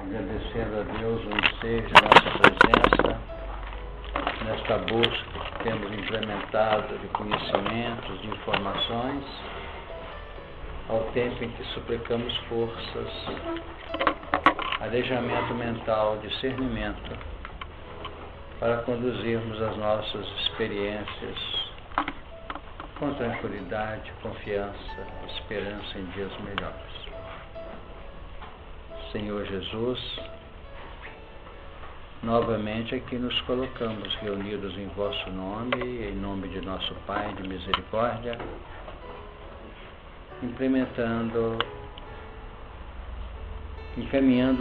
agradecendo a Deus o ensejo de nossa presença nesta busca que temos implementado de conhecimentos, de informações, ao tempo em que suplicamos forças, arejamento mental, discernimento, para conduzirmos as nossas experiências com tranquilidade, confiança, esperança em dias melhores. Senhor Jesus, novamente aqui nos colocamos reunidos em vosso nome, em nome de nosso Pai de misericórdia, encaminhando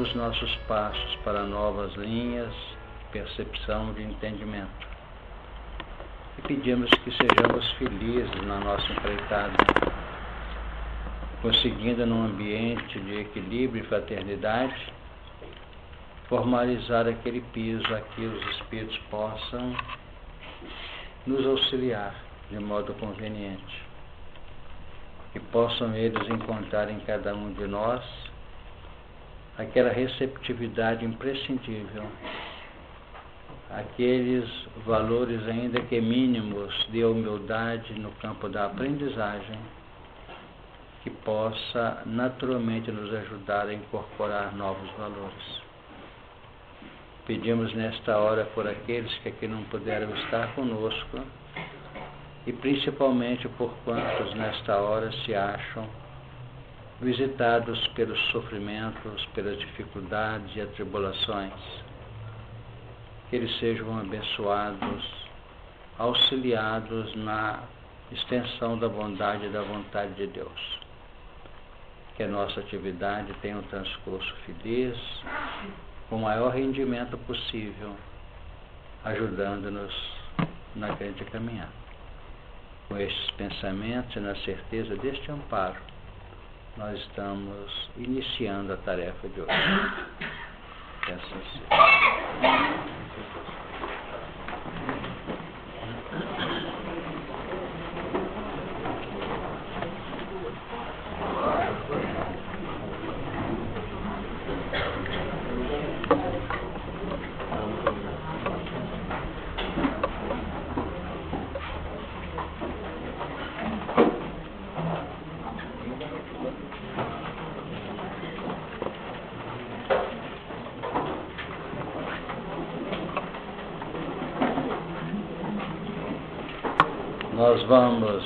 os nossos passos para novas linhas de percepção, de entendimento. E pedimos que sejamos felizes na nossa empreitada, conseguindo num ambiente de equilíbrio e fraternidade, formalizar aquele piso a que os Espíritos possam nos auxiliar de modo conveniente, que possam eles encontrar em cada um de nós aquela receptividade imprescindível, aqueles valores ainda que mínimos de humildade no campo da aprendizagem, que possa naturalmente nos ajudar a incorporar novos valores. Pedimos nesta hora por aqueles que aqui não puderam estar conosco e principalmente por quantos nesta hora se acham visitados pelos sofrimentos, pelas dificuldades e atribulações, que eles sejam abençoados, auxiliados na extensão da bondade e da vontade de Deus. Que a nossa atividade tenha um transcurso feliz, com o maior rendimento possível, ajudando-nos na grande caminhada. Com estes pensamentos e na certeza deste amparo, nós estamos iniciando a tarefa de hoje. Que assim seja. Nós vamos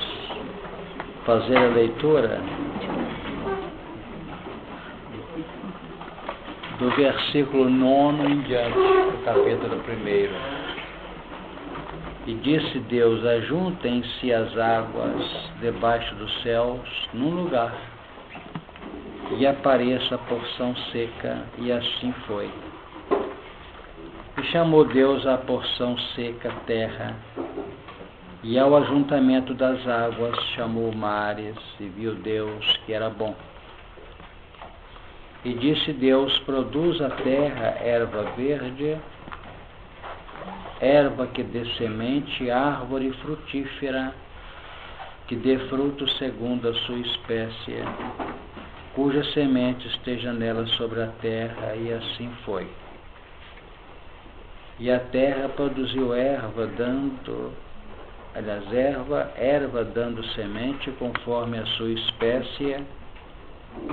fazer a leitura do versículo 9 em diante, do capítulo 1. E disse Deus: ajuntem-se as águas debaixo dos céus num lugar, e apareça a porção seca, e assim foi. E chamou Deus a porção seca terra, e ao ajuntamento das águas chamou mares, e viu Deus que era bom. E disse Deus: produz a terra erva verde, erva que dê semente, árvore frutífera, que dê fruto segundo a sua espécie, cuja semente esteja nela sobre a terra, e assim foi. E a terra produziu erva dando semente conforme a sua espécie,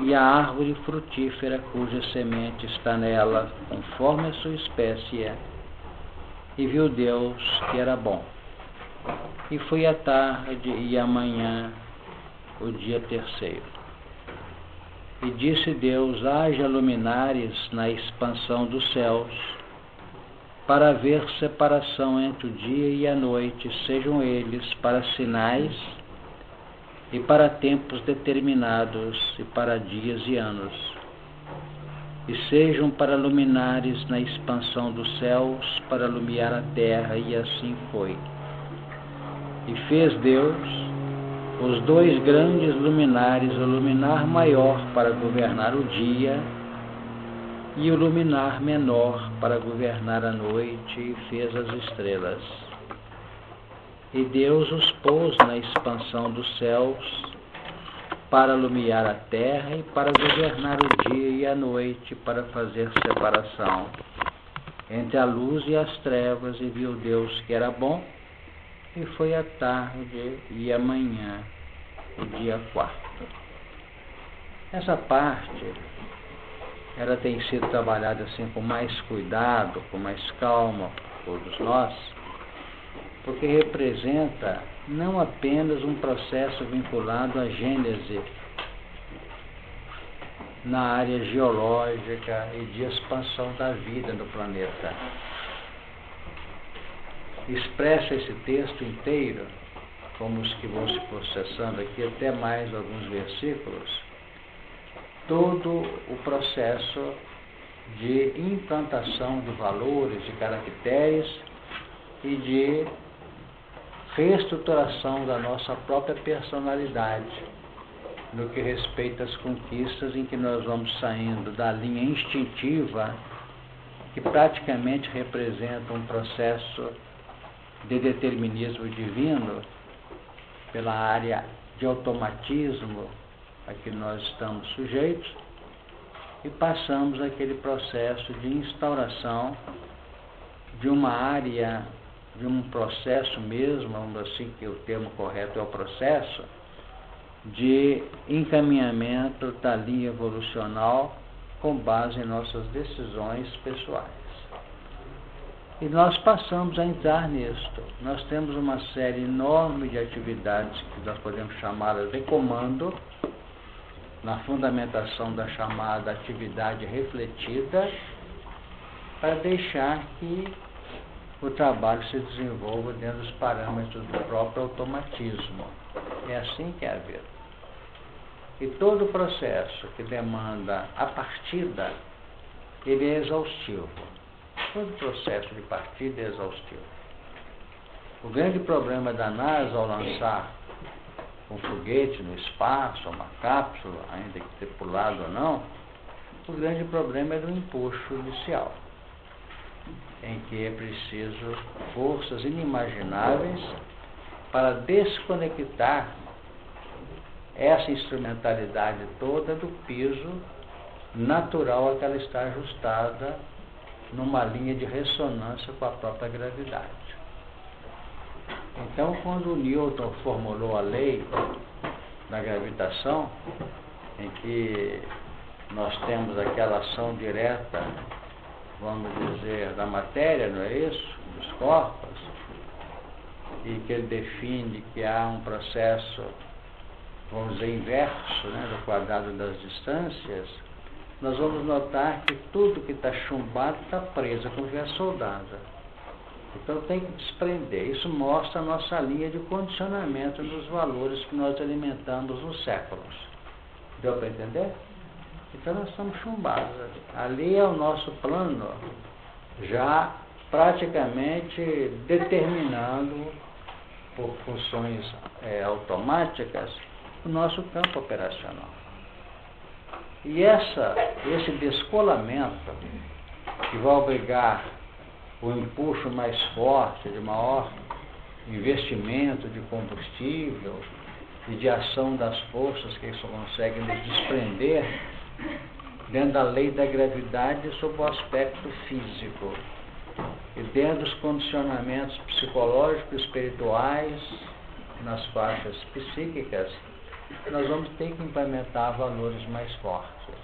e a árvore frutífera cuja semente está nela conforme a sua espécie. E viu Deus que era bom. E foi a tarde e a manhã, o dia terceiro. E disse Deus: haja luminares na expansão dos céus, para haver separação entre o dia e a noite, sejam eles para sinais e para tempos determinados, e para dias e anos, e sejam para luminares na expansão dos céus, para alumiar a terra, e assim foi. E fez Deus os 2 grandes luminares, o luminar maior para governar o dia, e o luminar menor para governar a noite, e fez as estrelas. E Deus os pôs na expansão dos céus, para iluminar a terra e para governar o dia e a noite, para fazer separação entre a luz e as trevas, e viu Deus que era bom, e foi a tarde e a manhã, o dia 4. Essa parte, ela tem sido trabalhada assim com mais cuidado, com mais calma por todos nós, porque representa não apenas um processo vinculado à gênese na área geológica e de expansão da vida no planeta. Expressa esse texto inteiro, como os que vão se processando aqui, até mais alguns versículos, todo o processo de implantação de valores, de caracteres e de reestruturação da nossa própria personalidade, no que respeita às conquistas em que nós vamos saindo da linha instintiva, que praticamente representa um processo de determinismo divino, pela área de automatismo a que nós estamos sujeitos, e passamos aquele processo de instauração de uma área, de um processo mesmo, vamos assim, que o termo correto é o processo, de encaminhamento da linha evolucional com base em nossas decisões pessoais. E nós passamos a entrar nisto. Nós temos uma série enorme de atividades que nós podemos chamá-las de comando, na fundamentação da chamada atividade refletida, para deixar que o trabalho se desenvolva dentro dos parâmetros do próprio automatismo. É assim que é a vida. E todo o processo que demanda a partida, ele é exaustivo. Todo processo de partida é exaustivo. O grande problema da NASA ao lançar um foguete no espaço, uma cápsula, ainda que tripulado ou não, o grande problema é do empuxo inicial, em que é preciso forças inimagináveis para desconectar essa instrumentalidade toda do piso natural a que ela está ajustada numa linha de ressonância com a própria gravidade. Então, quando Newton formulou a lei da gravitação, em que nós temos aquela ação direta, vamos dizer, da matéria, não é isso? Dos corpos, e que ele define que há um processo, vamos dizer, inverso, né, do quadrado das distâncias, nós vamos notar que tudo que está chumbado está preso, como se soldada. Então tem que desprender. Isso mostra a nossa linha de condicionamento dos valores que nós alimentamos nos séculos. Deu para entender? Então nós estamos chumbados. Ali é o nosso plano, já praticamente determinando, por funções automáticas, o nosso campo operacional. E esse descolamento, que vai obrigar o empuxo mais forte, de maior investimento de combustível e de ação das forças que só conseguem desprender dentro da lei da gravidade sob o aspecto físico e dentro dos condicionamentos psicológicos e espirituais nas faixas psíquicas, nós vamos ter que implementar valores mais fortes,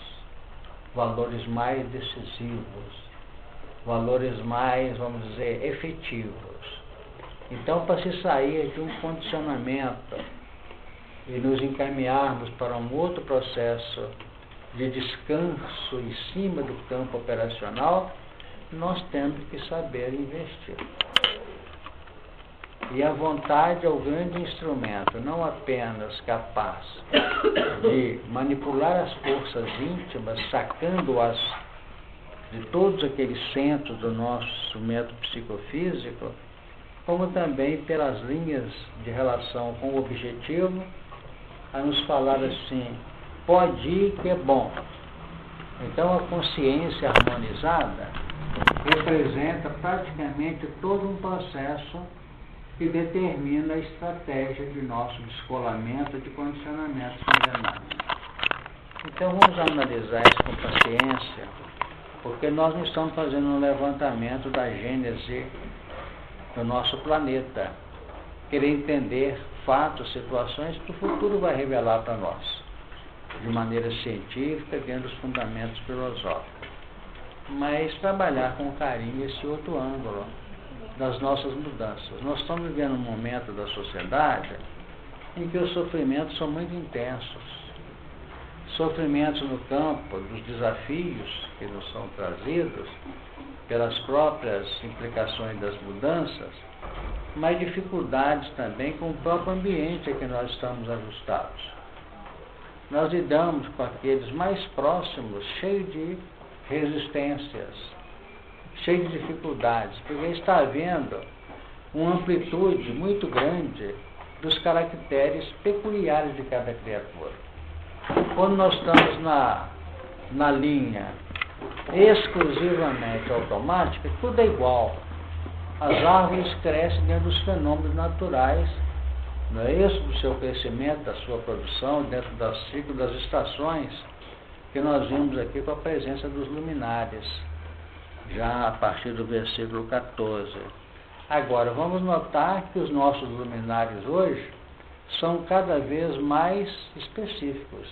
valores mais decisivos, valores mais, vamos dizer, efetivos. Então, para se sair de um condicionamento e nos encaminharmos para um outro processo de descanso em cima do campo operacional, nós temos que saber investir. E a vontade é o grande instrumento, não apenas capaz de manipular as forças íntimas, sacando-as de todos aqueles centros do nosso instrumento psicofísico, como também pelas linhas de relação com o objetivo, a nos falar assim, pode ir que é bom. Então a consciência harmonizada representa praticamente todo um processo que determina a estratégia de nosso descolamento de condicionamentos milenares. Então vamos analisar isso com paciência, porque nós não estamos fazendo um levantamento da gênese do nosso planeta, querer entender fatos, situações que o futuro vai revelar para nós, de maneira científica, dentro dos fundamentos filosóficos, mas trabalhar com carinho esse outro ângulo das nossas mudanças. Nós estamos vivendo um momento da sociedade em que os sofrimentos são muito intensos. Sofrimentos no campo dos desafios que nos são trazidos pelas próprias implicações das mudanças, mas dificuldades também com o próprio ambiente a que nós estamos ajustados. Nós lidamos com aqueles mais próximos, cheios de resistências, cheio de dificuldades, porque está havendo uma amplitude muito grande dos caracteres peculiares de cada criatura. Quando nós estamos na linha exclusivamente automática, tudo é igual. As árvores crescem dentro dos fenômenos naturais, não é isso? Do seu crescimento, da sua produção, dentro do ciclo das estações, que nós vimos aqui com a presença dos luminares, já a partir do versículo 14. Agora, vamos notar que os nossos luminares hoje são cada vez mais específicos.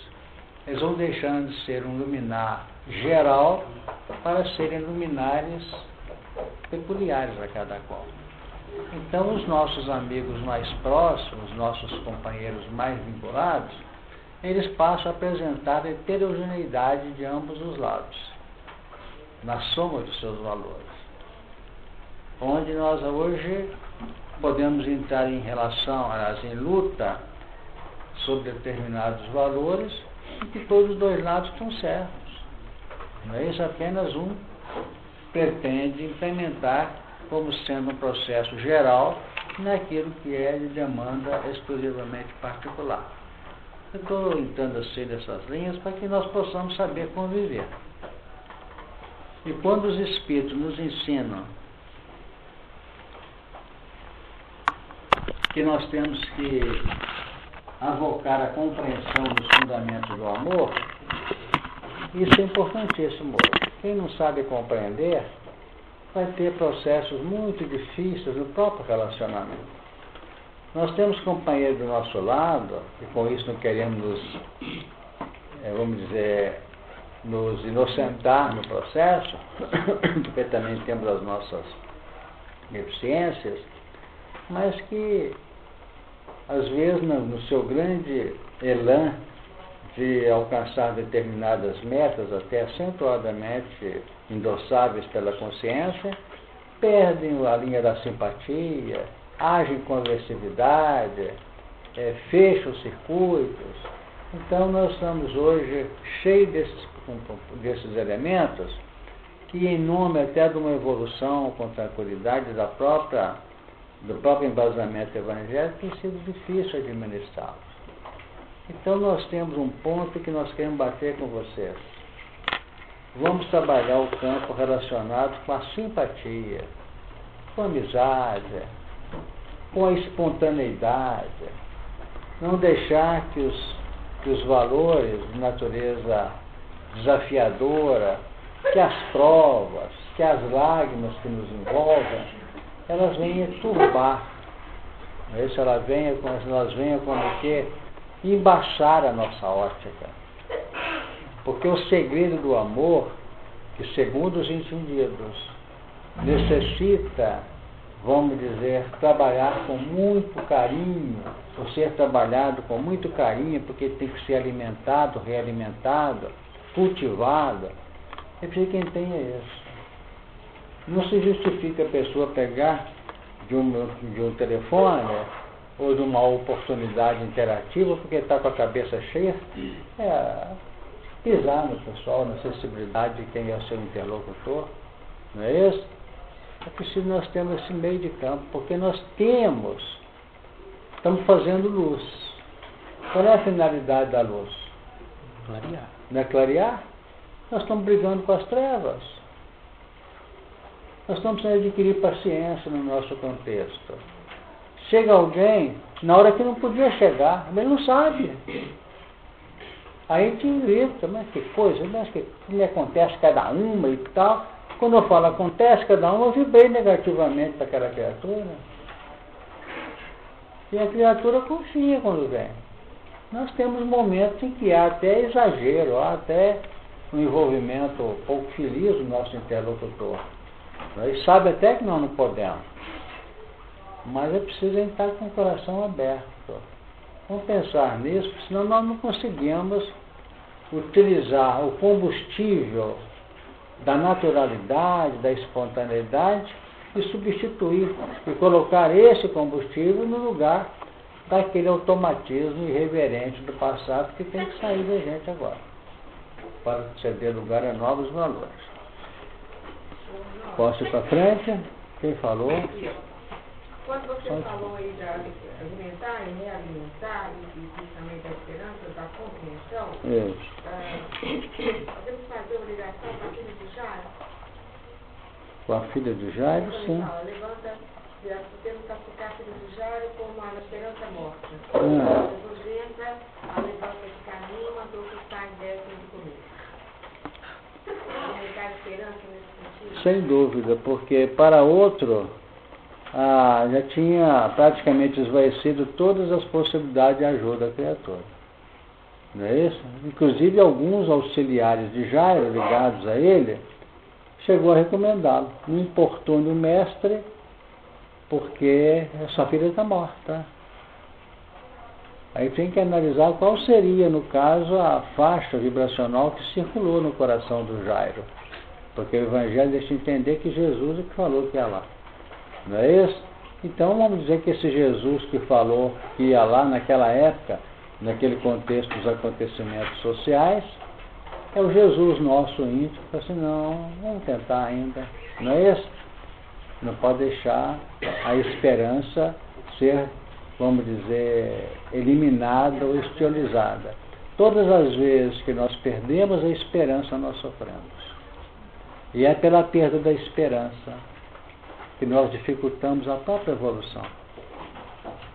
Eles vão deixando de ser um luminar geral para serem luminares peculiares a cada qual. Então, os nossos amigos mais próximos, nossos companheiros mais vinculados, eles passam a apresentar a heterogeneidade de ambos os lados, na soma dos seus valores. Onde nós hoje podemos entrar em relação, em luta sobre determinados valores, e que todos os dois lados estão certos. Não é isso? Apenas um pretende implementar como sendo um processo geral naquilo que é de demanda exclusivamente particular. Eu estou tentando assim dessas linhas para que nós possamos saber conviver. E quando os Espíritos nos ensinam que nós temos que avocar a compreensão dos fundamentos do amor, isso é importantíssimo. Quem não sabe compreender vai ter processos muito difíceis no próprio relacionamento. Nós temos companheiros do nosso lado, e com isso não queremos nos inocentar no processo, porque também temos as nossas deficiências, mas que, às vezes, no seu grande elan de alcançar determinadas metas, até acentuadamente endossáveis pela consciência, perdem a linha da simpatia, agem com agressividade, fecham circuitos. Então, nós estamos hoje cheios desses elementos que, em nome até de uma evolução com tranquilidade do próprio embasamento evangélico, tem sido difícil administrá-los. Então, nós temos um ponto que nós queremos bater com vocês. Vamos trabalhar o campo relacionado com a simpatia, com a amizade, com a espontaneidade. Não deixar que os valores de natureza desafiadora, que as provas, que as lágrimas que nos envolvem, elas venham turbar. Se elas venham como que embaixar a nossa ótica. Porque o segredo do amor, que segundo os entendidos, necessita, vamos dizer, trabalhar com muito carinho, ou ser trabalhado com muito carinho, porque tem que ser alimentado, realimentado, cultivado, é preciso quem tenha isso. Não se justifica a pessoa pegar de um telefone ou de uma oportunidade interativa porque está com a cabeça cheia, pisar no pessoal, na sensibilidade de quem é o seu interlocutor, não é isso? É preciso nós termos esse meio de campo, porque nós estamos fazendo luz. Qual é a finalidade da luz? Clarear. Não é clarear? Nós estamos brigando com as trevas. Nós estamos precisando adquirir paciência no nosso contexto. chega alguém na hora que não podia chegar, mas ele não sabe. Aí a gente grita, mas que coisa, mas que me acontece cada uma e tal. Quando eu falo acontece cada uma, eu vibrei negativamente para aquela criatura. E a criatura confia quando vem. Nós temos momentos em que há até exagero, há até um envolvimento pouco feliz do nosso interlocutor. E sabe até que nós não podemos. Mas é preciso estar com o coração aberto. Vamos pensar nisso, senão nós não conseguimos utilizar o combustível da naturalidade, da espontaneidade e substituir e colocar esse combustível no lugar daquele automatismo irreverente do passado que tem que sair da gente agora, para ceder lugar a novos valores. Posso ir para frente? Quem falou? Quando você falou aí de alimentar e realimentar, e também da esperança, da compreensão, podemos fazer uma ligação com a filha de Jairo? Com a filha de Jairo, sim. Levanta, temos que aplicar a filha de Jairo como a esperança morta. Jesus entra, a levanta de caminho, mandou que os pais dessem de comer. Aumentar a esperança nesse sentido? Sem dúvida, porque para outro já tinha praticamente esvaecido todas as possibilidades de ajuda à criatura. Não é isso? Inclusive alguns auxiliares de Jairo, ligados a ele, chegou a recomendá-lo. Não importune o mestre, porque sua filha está morta. Aí tem que analisar qual seria, no caso, a faixa vibracional que circulou no coração do Jairo. Porque o Evangelho deixa entender que Jesus é que falou que ia lá. Não é isso? Então vamos dizer que esse Jesus que falou que ia lá naquela época, naquele contexto dos acontecimentos sociais, é o Jesus nosso íntimo, assim, não, vamos tentar ainda. Não é isso? Não pode deixar a esperança ser, vamos dizer, eliminada ou esterilizada. Todas as vezes que nós perdemos a esperança, nós sofremos. E é pela perda da esperança que nós dificultamos a própria evolução.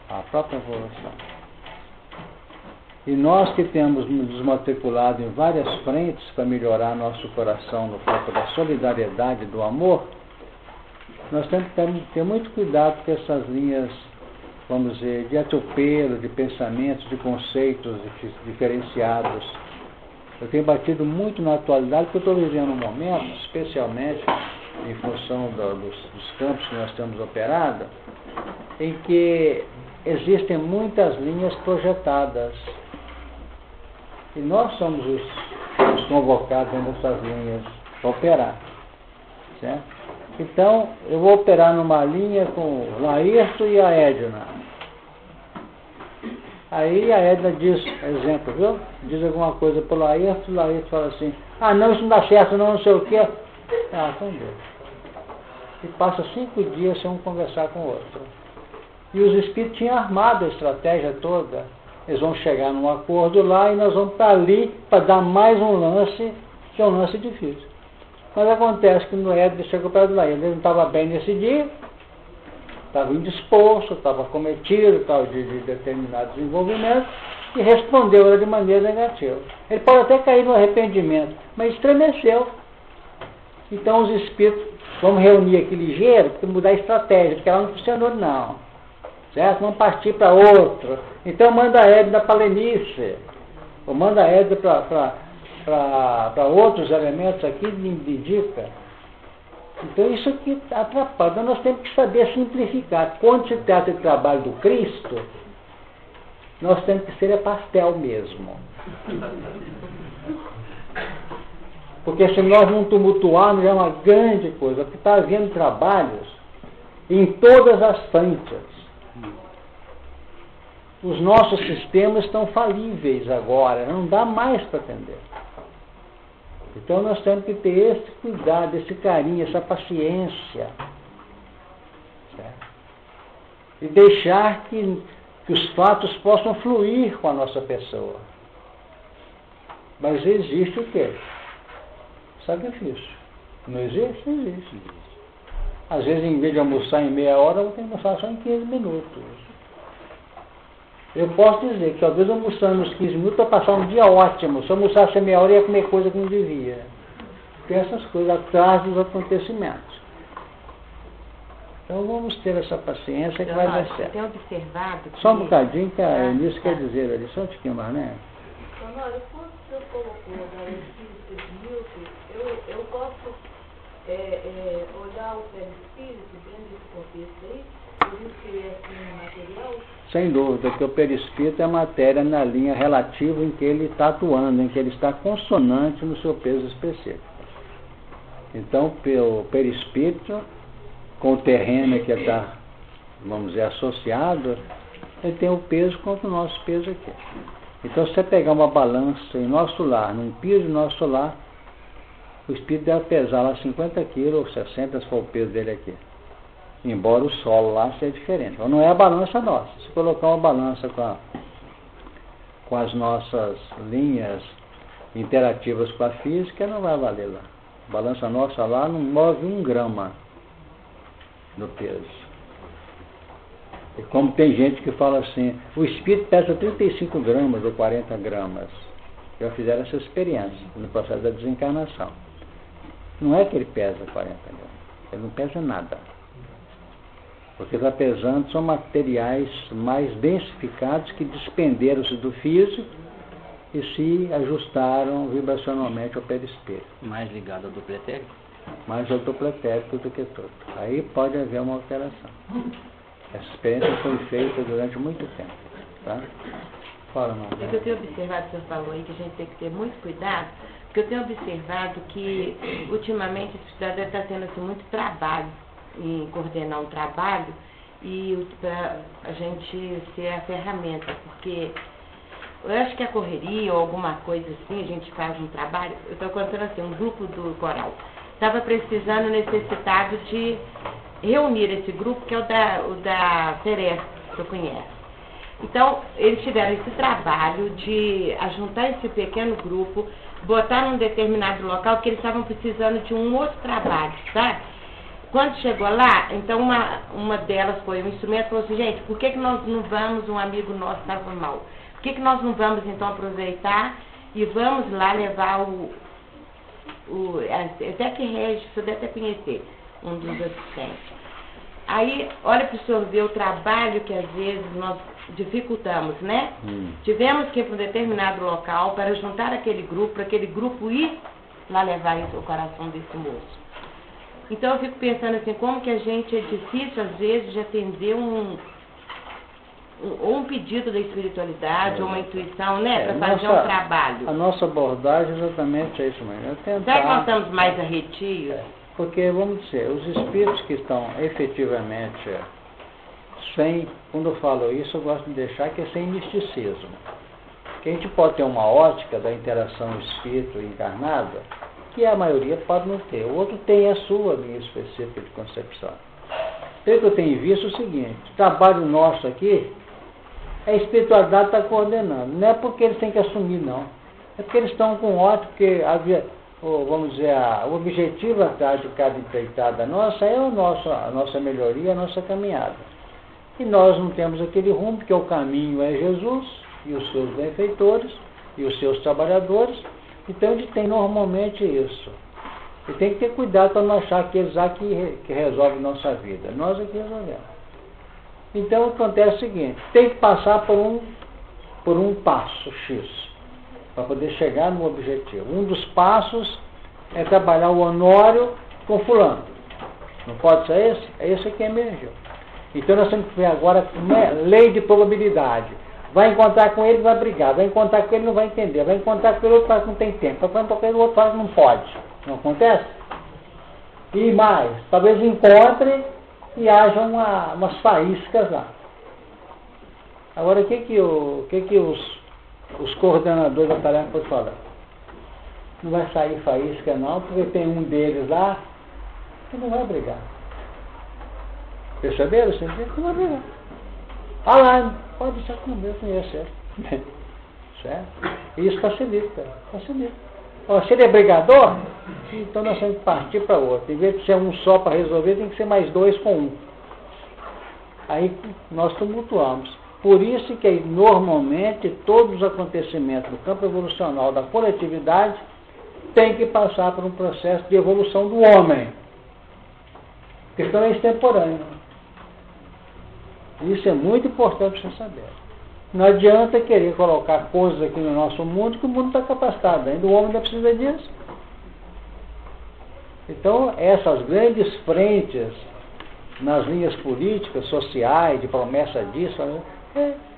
A própria evolução. E nós que temos nos desmatriculado em várias frentes para melhorar nosso coração no campo da solidariedade e do amor, nós temos que ter muito cuidado com essas linhas, vamos dizer, de atropelo, de pensamentos, de conceitos diferenciados. Eu tenho batido muito na atualidade, porque eu estou vivendo um momento, especialmente em função dos campos que nós temos operado, em que existem muitas linhas projetadas. E nós somos os convocados nessas linhas para operar. Certo? Então, eu vou operar numa linha com o Laírto e a Edna. Aí a Edna diz, exemplo, viu? Diz alguma coisa para o Laírto fala assim, não, isso não dá certo, não sei o quê. Então Deus. E passa 5 dias sem um conversar com o outro. E os espíritos tinham armado a estratégia toda. Eles vão chegar num acordo lá e nós vamos para ali para dar mais um lance, que é um lance difícil. Mas acontece que no Edna chegou para lá, ele não estava bem nesse dia, estava indisposto, estava cometido de determinados envolvimentos e respondeu ela de maneira negativa. Ele pode até cair no arrependimento, mas estremeceu. Então os espíritos, vamos reunir aqui ligeiro, para mudar a estratégia, porque ela não funcionou não. Certo? Vamos partir para outro. Então manda a Edna para Lenice, ou manda a Edna para outros elementos aqui, me indica. Então isso aqui atrapalha. Então nós temos que saber simplificar. Quando se trata de trabalho do Cristo, nós temos que ser pastel mesmo. Porque se nós não tumultuarmos é uma grande coisa, porque está havendo trabalhos em todas as frentes. Os nossos sistemas estão falíveis agora, não dá mais para atender. Então nós temos que ter esse cuidado, esse carinho, essa paciência. Certo? E deixar que os fatos possam fluir com a nossa pessoa. Mas existe o quê? Sacrifício. Não existe? Existe. Às vezes, em vez de almoçar em meia hora, eu tenho que almoçar só em 15 minutos. Eu posso dizer que talvez almoçando uns 15 minutos para passar um dia ótimo. Se eu almoçasse meia hora, ia comer coisa que não devia. Tem essas coisas atrás dos acontecimentos. Então vamos ter essa paciência que vai dar certo. Eu tenho observado que... Só um bocadinho que a Eunice quer dizer ali, só um tiquinho mais, né? Honório, quando o senhor colocou agora o espírito de Newton, eu posso olhar o perispírito dentro desse contexto aí, por isso que ele é assim, material? Sem dúvida, que o perispírito é matéria na linha relativa em que ele está atuando, em que ele está consonante no seu peso específico. Então, o perispírito, com o terreno que está, vamos dizer, associado, ele tem o peso contra o nosso peso aqui. Então, se você pegar uma balança em nosso lar, num piso nosso lar, o espírito deve pesar lá 50 quilos ou 60, se for o peso dele aqui. Embora o solo lá seja diferente. Então, não é a balança nossa. Se colocar uma balança com as nossas linhas interativas com a física, não vai valer lá. A balança nossa lá não move 1 grama no peso. E como tem gente que fala assim, o espírito pesa 35 gramas ou 40 gramas. Já fizeram essa experiência no processo da desencarnação. Não é que ele pesa 40 gramas. Ele não pesa nada. Porque está pesando são materiais mais densificados que despenderam-se do físico e se ajustaram vibracionalmente ao perispírito. Mais ligado ao duplo etérico? Mais ao duplo etérico do que tudo. Aí pode haver uma alteração. Essa experiência foi feita durante muito tempo. Tá? Fala, não. É que eu tenho observado, o senhor falou aí, que a gente tem que ter muito cuidado, porque eu tenho observado que, ultimamente, a sociedade está tendo assim, muito trabalho em coordenar um trabalho e para a gente ser a ferramenta, porque eu acho que a correria ou alguma coisa assim, a gente faz um trabalho, eu estou contando assim, um grupo do coral estava precisando, necessitado de reunir esse grupo, que é o da Teresa, que eu conheço. Então, eles tiveram esse trabalho de ajuntar esse pequeno grupo, botar num determinado local, porque eles estavam precisando de um outro trabalho, sabe? Quando chegou lá, então uma delas foi um instrumento e falou assim, gente, por que nós não vamos, um amigo nosso estava mal, por que nós não vamos então aproveitar e vamos lá levar até que Regis, o senhor deve até conhecer, um dos assistentes. Aí, olha para o senhor ver o trabalho que às vezes nós dificultamos, né? Tivemos que ir para um determinado local para juntar aquele grupo, para aquele grupo ir lá levar o coração desse moço. Então eu fico pensando assim, como que a gente é difícil às vezes de atender um pedido da espiritualidade, ou uma intuição, né? Para fazer um trabalho. A nossa abordagem é exatamente isso mesmo. Será que nós estamos mais arretios? Porque, vamos dizer, os espíritos que estão efetivamente sem, quando eu falo isso, eu gosto de deixar que é sem misticismo. Que a gente pode ter uma ótica da interação espírito encarnada, que a maioria pode não ter. O outro tem a sua linha específica de concepção. Pelo que eu tenho visto, é o seguinte, o trabalho nosso aqui, a espiritualidade está coordenando. Não é porque eles têm que assumir, não. É porque eles estão com ótica, porque vamos dizer, o objetivo atrás de cada empreitada nossa é a nossa melhoria, a nossa caminhada. E nós não temos aquele rumo, porque o caminho é Jesus e os seus benfeitores e os seus trabalhadores. Então ele tem normalmente isso. E tem que ter cuidado para não achar que eles que resolvem nossa vida. Nós aqui resolvemos. Então acontece o seguinte, tem que passar por um passo X para poder chegar no objetivo. Um dos passos é trabalhar o Honório com fulano. Não pode ser esse? É esse que emergiu. Então nós temos que ver agora lei de probabilidade. Vai encontrar com ele, vai brigar. Vai encontrar com ele, não vai entender. Vai encontrar com ele, outro fala que não tem tempo. Vai encontrar com ele, outro fala que não pode. Não acontece? E mais, talvez encontre e haja umas faíscas lá. Agora, o que os coordenadores da tarefa podem falar? Não vai sair faísca não, porque tem um deles lá que não vai brigar. Perceberam? Não vai brigar. Ah lá, pode deixar com o meu, conhece. Certo? E isso facilita. Ó, se ele é brigador, então nós temos que partir para outro. Em vez de ser um só para resolver, tem que ser mais dois com um. Aí nós tumultuamos. Por isso que normalmente todos os acontecimentos do campo evolucional da coletividade têm que passar por um processo de evolução do homem. A questão é extemporânea. Isso é muito importante você saber. Não adianta querer colocar coisas aqui no nosso mundo que o mundo está capacitado. Ainda o homem não precisa disso. Então, essas grandes frentes nas linhas políticas, sociais, de promessa disso,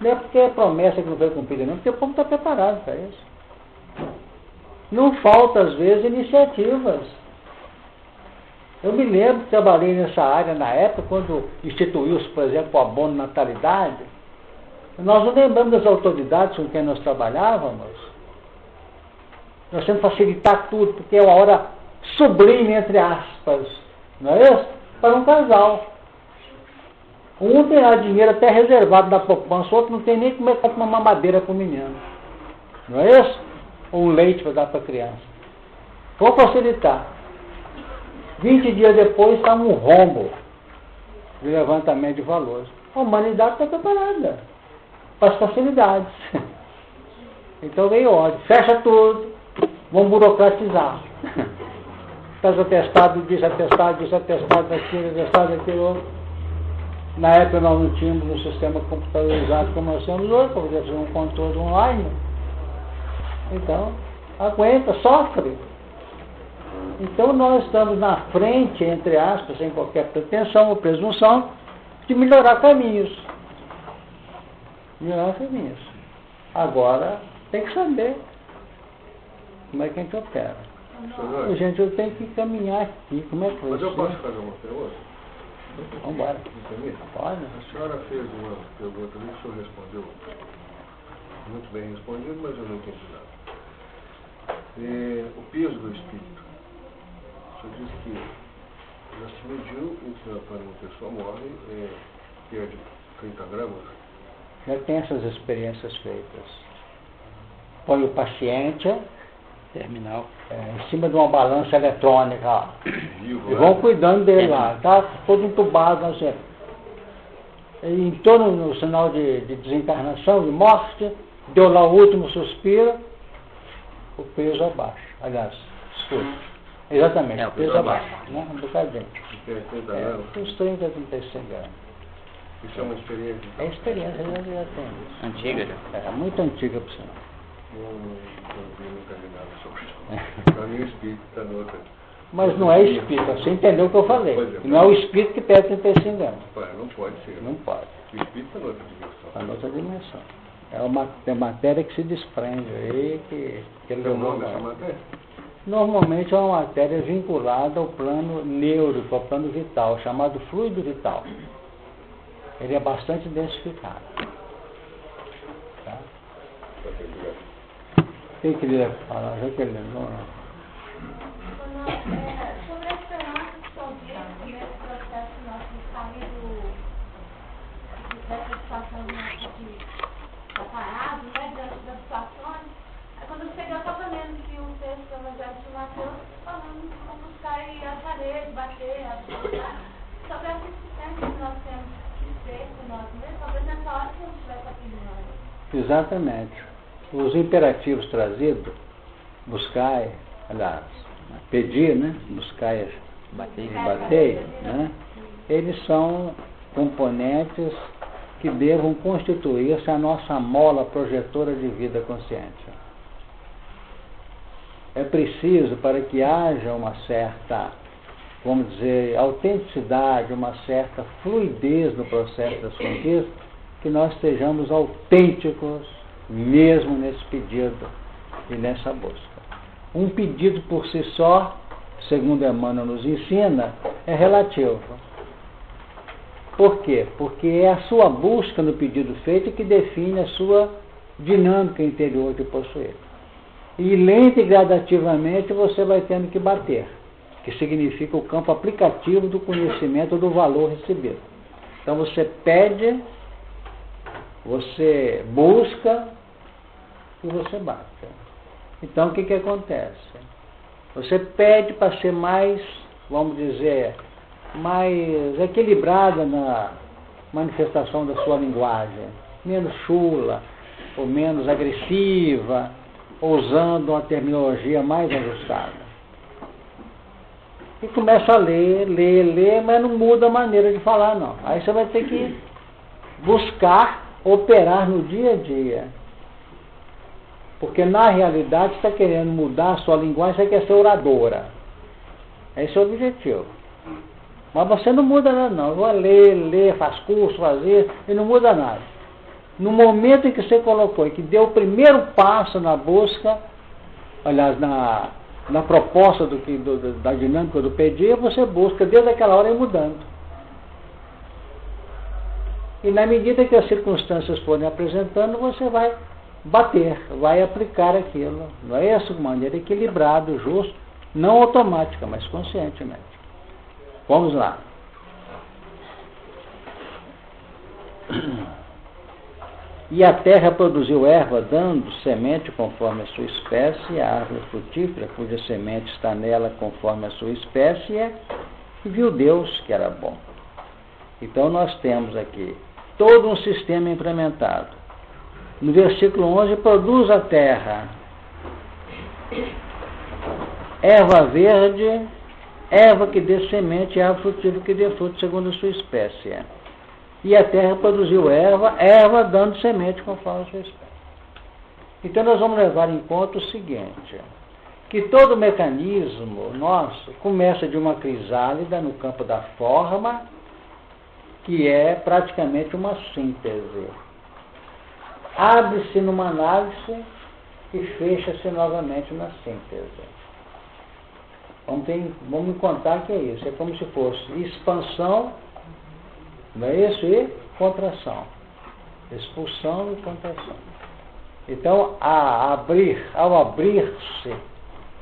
não é porque é promessa que não foi cumprida, não, porque o povo está preparado para isso. Não falta, às vezes, iniciativas. Eu me lembro que trabalhei nessa área na época, quando instituiu-se, por exemplo, o abono natalidade. Nós não lembramos das autoridades com quem nós trabalhávamos. Nós temos que facilitar tudo, porque é uma hora sublime, entre aspas, não é isso? Para um casal. Um tem lá dinheiro até reservado da poupança, o outro não tem nem como comprar uma mamadeira para o menino. Não é isso? Ou um leite para dar para a criança. Vou facilitar. 20 dias depois está um rombo de levantamento de valores. A humanidade está preparada para as facilidades. Então veio ordem. Fecha tudo. Vamos burocratizar. Estás atestado disso, atestado daquilo, atestado daquilo. Na época nós não tínhamos um sistema computadorizado como nós temos hoje, para poder fazer um controle online. Então, aguenta, sofre. Então nós estamos na frente, entre aspas, sem qualquer pretensão ou presunção, de melhorar caminhos. Melhorar caminhos. Agora, tem que saber como é que a gente opera. Senhor, Gente, eu tenho que caminhar aqui. Como é que vai mas eu ser? posso fazer uma pergunta? Vamos embora. Me permite? Pode. A senhora fez uma pergunta ali que o senhor respondeu muito bem respondido, mas eu não entendi nada. O peso do espírito. O senhor disse que já se mediu em que quando uma pessoa morre, perde 30 gramas. Já tem essas experiências feitas. Põe o paciente Terminal. em cima de uma balança eletrônica, ó, Vivo, e vão cuidando dele lá, tá todo entubado, assim. Em torno no sinal de desencarnação, de morte, deu lá o último suspiro, o peso abaixo. Aliás, escuta. Exatamente, o peso abaixo, né? Um bocadinho. Perde 30 gramas. Uns 30 a 35 gramas. Isso é uma experiência. Então? É experiência, já tem isso. Antiga já. É muito antiga, por sinal. Não vi nunca vi nada sobre isso. Para mim o espírito está no outro. Mas não é espírito, você entendeu o que eu falei. Não é o espírito que perde 35 gramas. Não pode ser. Não pode. O espírito está noutra dimensão. Está noutra dimensão. É uma matéria que se desprende aí, que ele Tem o não nome dessa vai. matéria? Normalmente é uma matéria vinculada ao plano neuro, ao plano vital, chamado fluido vital. Ele é bastante densificado. Tá? Quem queria falar? Já que ele lembrou, não. Sobre a esperança que só nesse processo nosso de sair dessa situação de estar parado, né, diante das situações. Aí quando eu cheguei, eu estava lendo que o texto do Evangelho de Mateus falando como buscar ir às paredes, bater, sobre essa existência que nós temos que ter com nós mesmos, talvez nessa hora que a gente vai estar opinião. Exatamente. Os imperativos trazidos, buscai, aliás, pedir, né? Buscai e batei, né? Eles são componentes que devam constituir-se a nossa mola projetora de vida consciente. É preciso, para que haja uma certa, vamos dizer, autenticidade, uma certa fluidez no processo das conquistas, que nós estejamos autênticos mesmo nesse pedido e nessa busca. Um pedido por si só, segundo Emmanuel nos ensina, é relativo. Por quê? Porque é a sua busca no pedido feito que define a sua dinâmica interior de possuir. E lenta e gradativamente você vai tendo que bater, que significa o campo aplicativo do conhecimento do valor recebido. Então você pede, você busca e você bate. Então o que acontece? Você pede para ser mais, vamos dizer, mais equilibrada na manifestação da sua linguagem. menos chula, ou menos agressiva, ou usando uma terminologia mais ajustada. E começa a ler, mas não muda a maneira de falar, não. Aí você vai ter que buscar operar no dia a dia. Porque na realidade você está querendo mudar a sua linguagem, você quer ser oradora. Esse é o objetivo. Mas você não muda nada, não. Vai ler, faz curso, fazer, e não muda nada. No momento em que você colocou e que deu o primeiro passo na busca, aliás, na proposta da dinâmica do pedir, você busca desde aquela hora ir mudando. E na medida que as circunstâncias forem apresentando, você vai bater, vai aplicar aquilo. Não é isso? De maneira equilibrada, justo, não automática, mas conscientemente. Vamos lá. E a terra produziu erva, dando semente conforme a sua espécie, e a árvore frutífera, cuja semente está nela conforme a sua espécie, e viu Deus que era bom. Então nós temos aqui todo um sistema implementado. No versículo 11, produz a terra erva verde, erva que dê semente, e árvore frutífera que dê fruto segundo a sua espécie. E a terra produziu erva dando semente conforme a sua espécie. Então nós vamos levar em conta o seguinte, que todo mecanismo nosso começa de uma crisálida no campo da forma, que é praticamente uma síntese. Abre-se numa análise e fecha-se novamente na síntese. Vamos contar que é isso. É como se fosse expansão, não é isso? E contração. Expulsão e contração. Então, ao abrir-se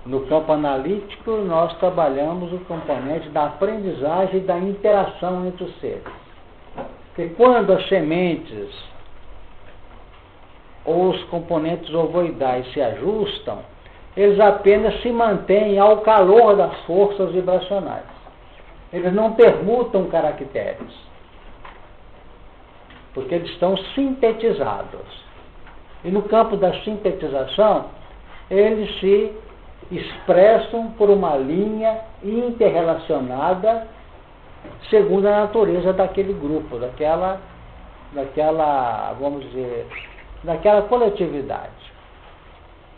no campo analítico, nós trabalhamos o componente da aprendizagem e da interação entre os seres. Porque quando as sementes ou os componentes ovoidais se ajustam, eles apenas se mantêm ao calor das forças vibracionais. Eles não permutam caracteres, porque eles estão sintetizados. E no campo da sintetização, eles se expressam por uma linha interrelacionada segundo a natureza daquele grupo, daquela, vamos dizer, daquela coletividade.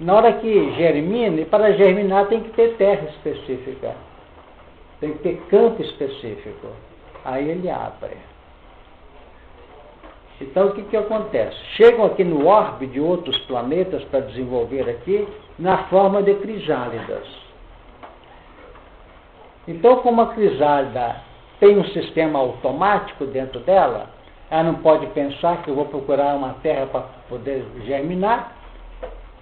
Na hora que germina, e para germinar tem que ter terra específica, tem que ter campo específico. Aí ele abre. Então o que acontece? Chegam aqui no orbe de outros planetas para desenvolver aqui na forma de crisálidas. Então, como a crisálida tem um sistema automático dentro dela, ela não pode pensar que eu vou procurar uma terra para poder germinar.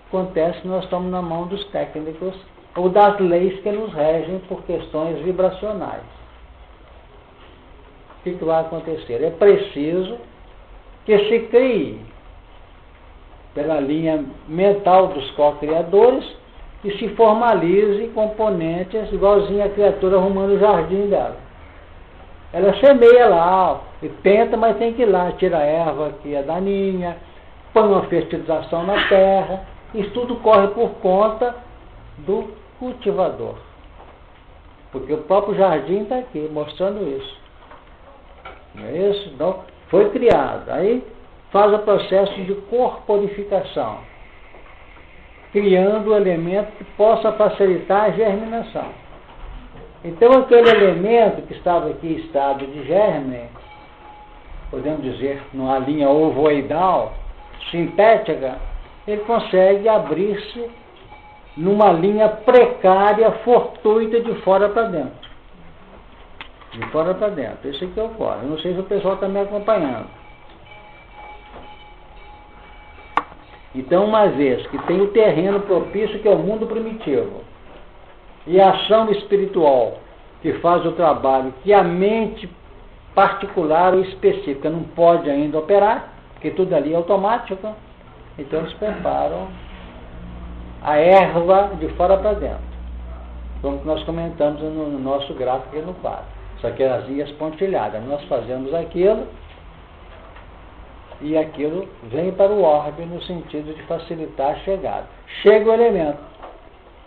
Acontece que nós estamos na mão dos técnicos ou das leis que nos regem por questões vibracionais. O que vai acontecer? É preciso que se crie, pela linha mental dos co-criadores, e se formalize componentes igualzinho a criatura arrumando o jardim dela. Ela semeia lá, e tenta, mas tem que ir lá, tira a erva que é daninha, põe uma fertilização na terra. Isso tudo corre por conta do cultivador. Porque o próprio jardim está aqui, mostrando isso. Não é isso? Então, foi criado. Aí faz o processo de corporificação, criando um elemento que possa facilitar a germinação. Então, aquele elemento que estava aqui em estado de germe, podemos dizer, numa linha ovoidal, sintética, ele consegue abrir-se numa linha precária, fortuita, de fora para dentro. De fora para dentro. Isso aqui ocorre. Eu não sei se o pessoal está me acompanhando. Então, uma vez que tem o terreno propício, que é o mundo primitivo, e a ação espiritual, que faz o trabalho que a mente particular ou específica não pode ainda operar, porque tudo ali é automático, então eles preparam a erva de fora para dentro. Como nós comentamos no nosso gráfico aqui no quadro. Só que as linhas pontilhadas. Nós fazemos aquilo e aquilo vem para o orbe no sentido de facilitar a chegada. Chega o elemento.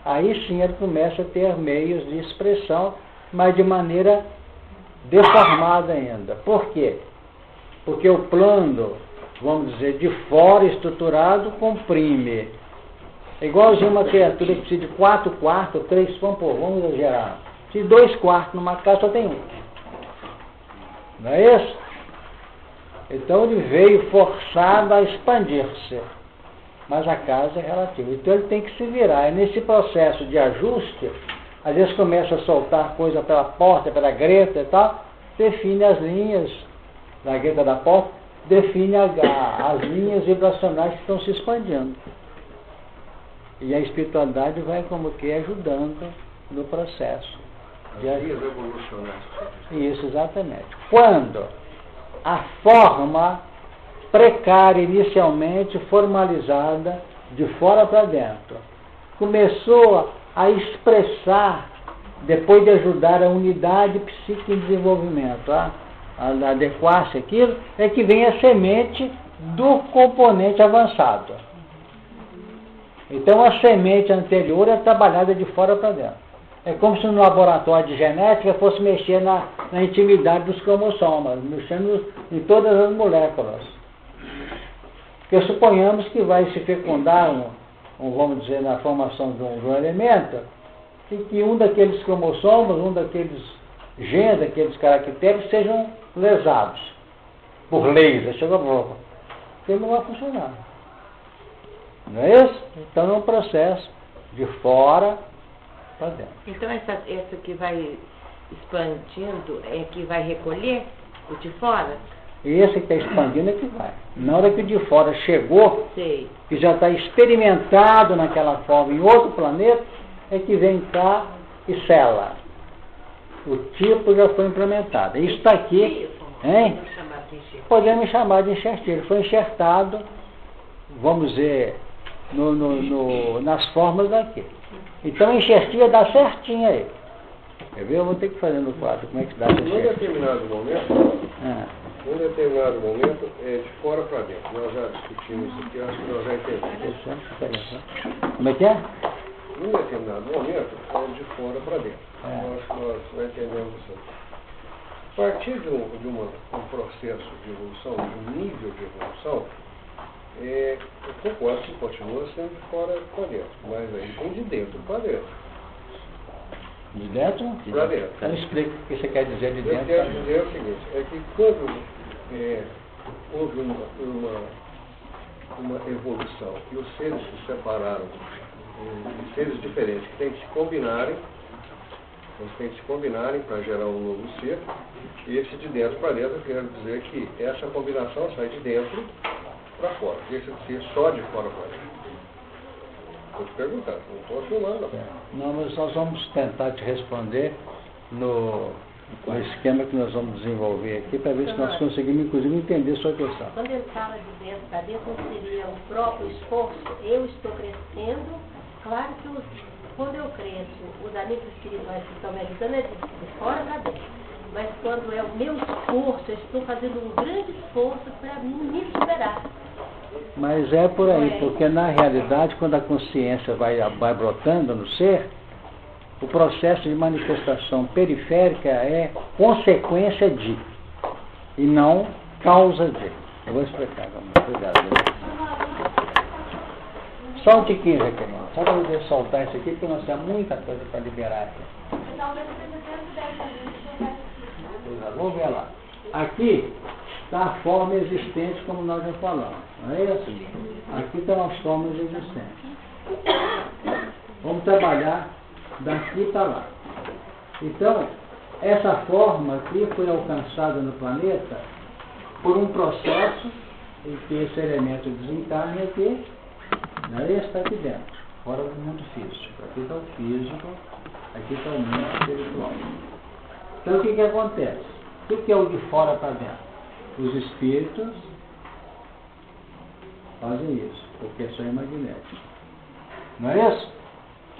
Aí sim ele começa a ter meios de expressão, mas de maneira deformada ainda. Por quê? Porque o plano, vamos dizer, de fora estruturado, comprime. É igualzinho uma criatura que precisa de 4 quartos, 3, vamos exagerar. Se 2 quartos numa casa, só tem um. Não é isso? Então ele veio forçado a expandir-se. Mas a casa é relativa. Então ele tem que se virar. E nesse processo de ajuste, às vezes começa a soltar coisa pela porta, pela greta e tal, define as linhas da greta da porta, define as linhas vibracionais que estão se expandindo. E a espiritualidade vai como que ajudando no processo. As linhas evolucionais. Isso, exatamente. Quando a forma precária, inicialmente formalizada, de fora para dentro, começou a expressar, depois de ajudar a unidade psíquica em desenvolvimento, a adequar-se àquilo, é que vem a semente do componente avançado. Então a semente anterior é trabalhada de fora para dentro. É como se no laboratório de genética fosse mexer na intimidade dos cromossomas, mexendo em todas as moléculas. Porque suponhamos que vai se fecundar, vamos dizer, na formação de um elemento, e que um daqueles cromossomos, um daqueles genes, daqueles caracteres, sejam lesados por laser. Chega a prova. Ele não vai funcionar. Não é isso? Então é um processo de fora para dentro. Então essa que vai expandindo é que vai recolher o de fora? Esse que está expandindo é que vai. Na hora que o de fora chegou, Sei. que já está experimentado naquela forma em outro planeta, é que vem cá e sela. O tipo já foi implementado. Isso está aqui, hein? Podemos chamar de enxertia. Ele foi enxertado, vamos dizer, nas formas daqui. Então a enxertia dá certinho aí. Quer ver? Eu vou ter que fazer no quadro como é que dá essa Num enxertia. determinado momento, é de fora para dentro. Nós já discutimos isso aqui, acho que nós já entendemos. Como é que é? Num determinado momento, é de fora para dentro. Eu acho que nós já entendemos isso. A partir de um processo de evolução, de um nível de evolução, eu concordo que continua sendo de fora para dentro, mas aí vem de dentro para dentro. De dentro? Para dentro. Então explica o que você quer dizer de Eu dentro. quero dizer o seguinte, é que quando houve uma evolução e os seres se separaram de seres diferentes que têm que se combinarem, eles têm que se combinarem para gerar um novo ser, e esse de dentro para dentro, eu quero dizer que essa combinação sai de dentro para fora, deixa de ser só de fora para dentro. Estou te perguntando, não estou afirmando. Não, mas nós vamos tentar te responder no esquema que nós vamos desenvolver aqui, para ver se nós conseguimos, inclusive, entender sua questão. Quando ele fala de dentro para dentro, não seria o próprio esforço? Eu estou crescendo, claro que quando eu cresço, os amigos espirituais que estão me ajudando é de fora para dentro. Mas quando é o meu esforço, eu estou fazendo um grande esforço para me superar. Mas é por aí, porque na realidade, quando a consciência vai brotando no ser, o processo de manifestação periférica é consequência de, e não causa de. Eu vou explicar, obrigado. Só um tiquinho, Jaqueline, só para poder soltar isso aqui, porque nós temos muita coisa para liberar aqui. Vamos ver lá. Aqui está a forma existente, como nós já falamos. Não é isso? Aqui estão as formas existentes. Vamos trabalhar daqui para lá. Então, essa forma aqui foi alcançada no planeta por um processo em que esse elemento desencarna aqui, não é? Está aqui dentro, fora do mundo físico. Aqui está o físico, aqui está o mundo espiritual. Então, o que acontece? O que é o de fora para dentro? Os espíritos fazem isso, porque são magnéticos. Não é isso?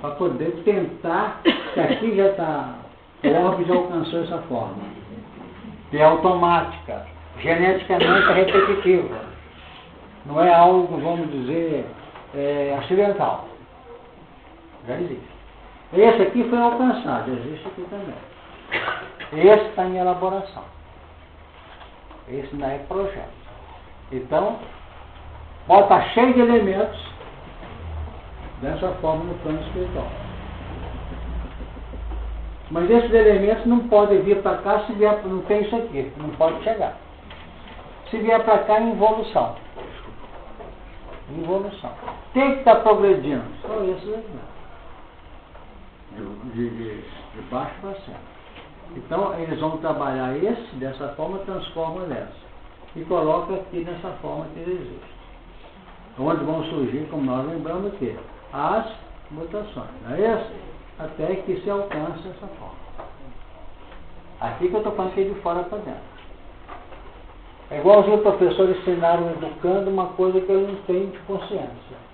Para poder tentar, que aqui já está, o orbe já alcançou essa forma, que é automática, geneticamente repetitiva. Não é algo, vamos dizer, acidental. Já existe. Esse aqui foi alcançado, existe aqui também. Esse está em elaboração. Esse não é projeto. Então, está cheio de elementos dessa forma no plano espiritual. Mas esses elementos não podem vir para cá se vier, não tem isso aqui, não pode chegar. Se vier para cá, é involução. Involução. Tem que estar progredindo. Só isso aqui. De baixo para cima. Então, eles vão trabalhar esse, dessa forma, transforma nessa. E coloca aqui nessa forma que ele existe. Onde vão surgir, como nós lembramos aqui, as mutações. Não é isso? Até que se alcance essa forma. Aqui que eu estou falando aqui de fora para dentro. É igualzinho os professores ensinaram educando uma coisa que eles não têm de consciência.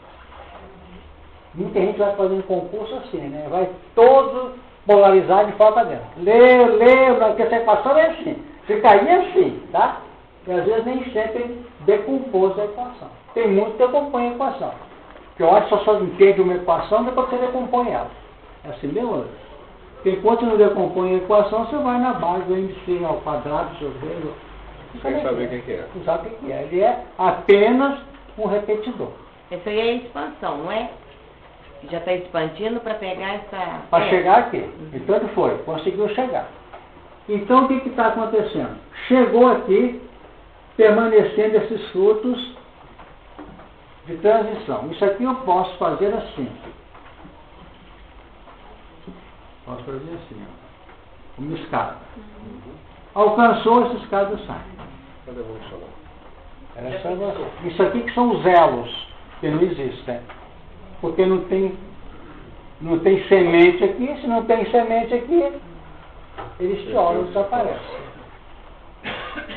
Muita gente vai fazendo concurso assim, né? Vai todo polarizado de fora para dentro. Leu, porque essa equação é assim. Se cair é assim, tá? E às vezes nem sempre decompôs a equação. Tem muito que decompõe a equação. Porque eu acho que só entende uma equação depois que você decompõe ela. É assim mesmo? Porque enquanto você não decompõe a equação, você vai na base do MC ao quadrado, seu dedo. Sem saber o que é. Não sabe o que é. Ele é apenas um repetidor. Essa aí é a expansão, não é? Já está expandindo para pegar essa... Para chegar aqui. Então ele foi, conseguiu chegar. Então o que está acontecendo? Chegou aqui, permanecendo esses frutos de transição. Isso aqui eu posso fazer assim. Posso fazer assim, ó. Uma escada. Alcançou, essa escada sai. Cadê a evolução? Era só você. Isso aqui que são os elos, que não existem. Porque não tem semente aqui. Se não tem semente aqui, eles choram, desaparecem.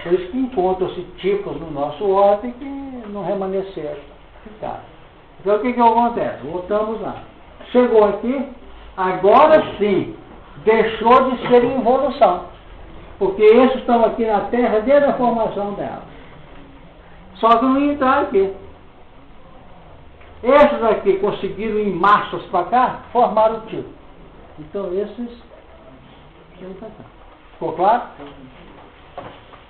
Por isso que encontram-se tipos no nosso ordem que não remanesceram, ficaram. Então o que acontece? Voltamos lá. Chegou aqui, agora sim, deixou de ser involução. Porque esses estão aqui na Terra desde a formação dela. Só que não entraram aqui. Esses aqui conseguiram ir em massas para cá, formaram o tipo. Então esses vêm para cá. Ficou claro?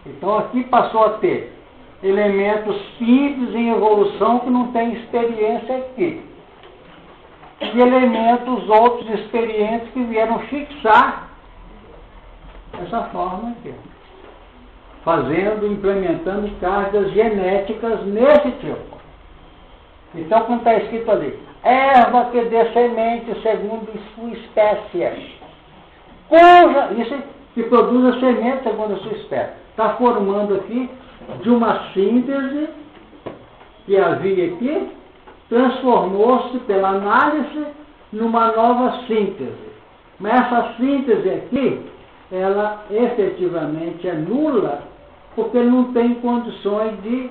Então aqui passou a ter elementos simples em evolução que não têm experiência aqui. E elementos outros experientes que vieram fixar essa forma aqui. Fazendo, implementando cargas genéticas nesse tipo. Então, quando está escrito ali, erva que dê semente segundo sua espécie, cuja, isso que produz a semente segundo a sua espécie, está formando aqui de uma síntese que havia aqui, transformou-se pela análise numa nova síntese. Mas essa síntese aqui, ela efetivamente é nula, porque não tem condições de,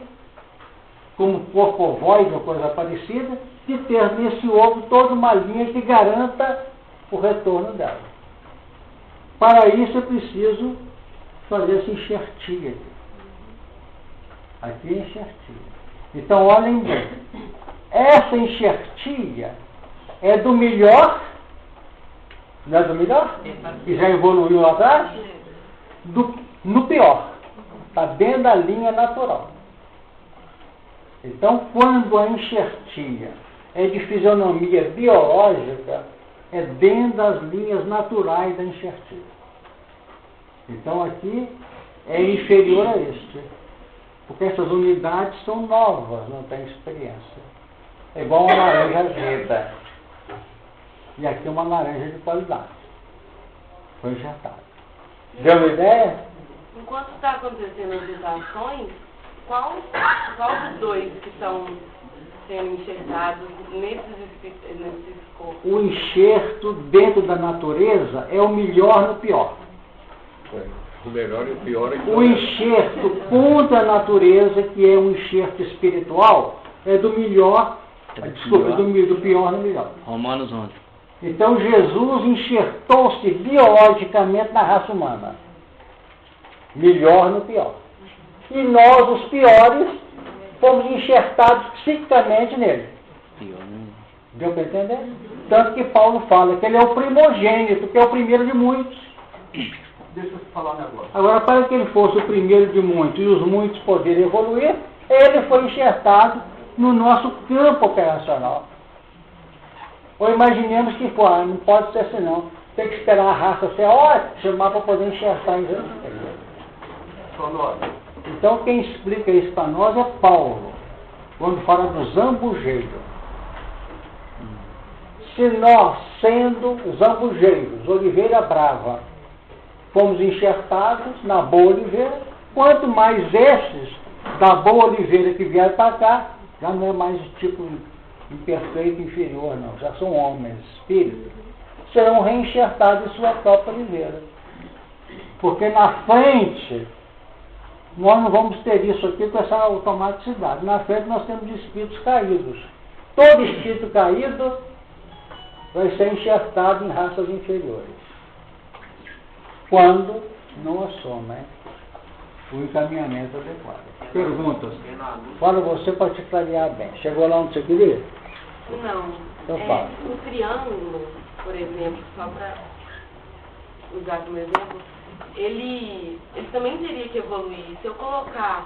como corpo ovoide ou coisa parecida, de ter nesse ovo toda uma linha que garanta o retorno dela. Para isso é preciso fazer essa enxertia aqui. Aqui é enxertia. Então olhem bem, essa enxertia é do melhor, não é do melhor? Que já evoluiu lá atrás? No pior. Está dentro da linha natural. Então, quando a enxertia é de fisionomia biológica, é dentro das linhas naturais da enxertia. Então, aqui é inferior a este. Porque essas unidades são novas, não tem experiência. É igual uma laranja azeda. E aqui uma laranja de qualidade. Foi injetada. Deu uma ideia? Enquanto está acontecendo as mutações, qual dos dois que estão sendo enxertados nesses corpos? O enxerto dentro da natureza é o melhor no pior. O melhor e o pior é que o enxerto contra a natureza, que é um enxerto espiritual, é do melhor, do pior no melhor. Romanos 11. Então Jesus enxertou-se biologicamente na raça humana. Melhor no pior. E nós, os piores, fomos enxertados psiquicamente nele. Deu para entender? Tanto que Paulo fala que ele é o primogênito, que é o primeiro de muitos. Deixa eu falar um negócio. Agora, para que ele fosse o primeiro de muitos e os muitos poderem evoluir, ele foi enxertado no nosso campo operacional. Ou imaginemos que, pô, não pode ser assim não. Tem que esperar a raça ser chamar para poder enxertar em Jesus. Então, quem explica isso para nós é Paulo, quando fala do zambujeiro. Se nós, sendo zambujeiros, oliveira brava, fomos enxertados na boa oliveira, quanto mais esses da boa oliveira que vieram para cá, já não é mais tipo imperfeito, inferior, não. Já são homens, espíritos. Serão reenxertados em sua própria oliveira. Porque na frente, nós não vamos ter isso aqui com essa automaticidade. Na frente nós temos espíritos caídos. Todo espírito caído vai ser enxertado em raças inferiores. Quando não assumem o encaminhamento adequado. Perguntas? Fala você para te clarear bem. Chegou lá onde você queria? Não. Então fala. O triângulo, por exemplo, só para usar como exemplo, ele também teria que evoluir. Se eu colocar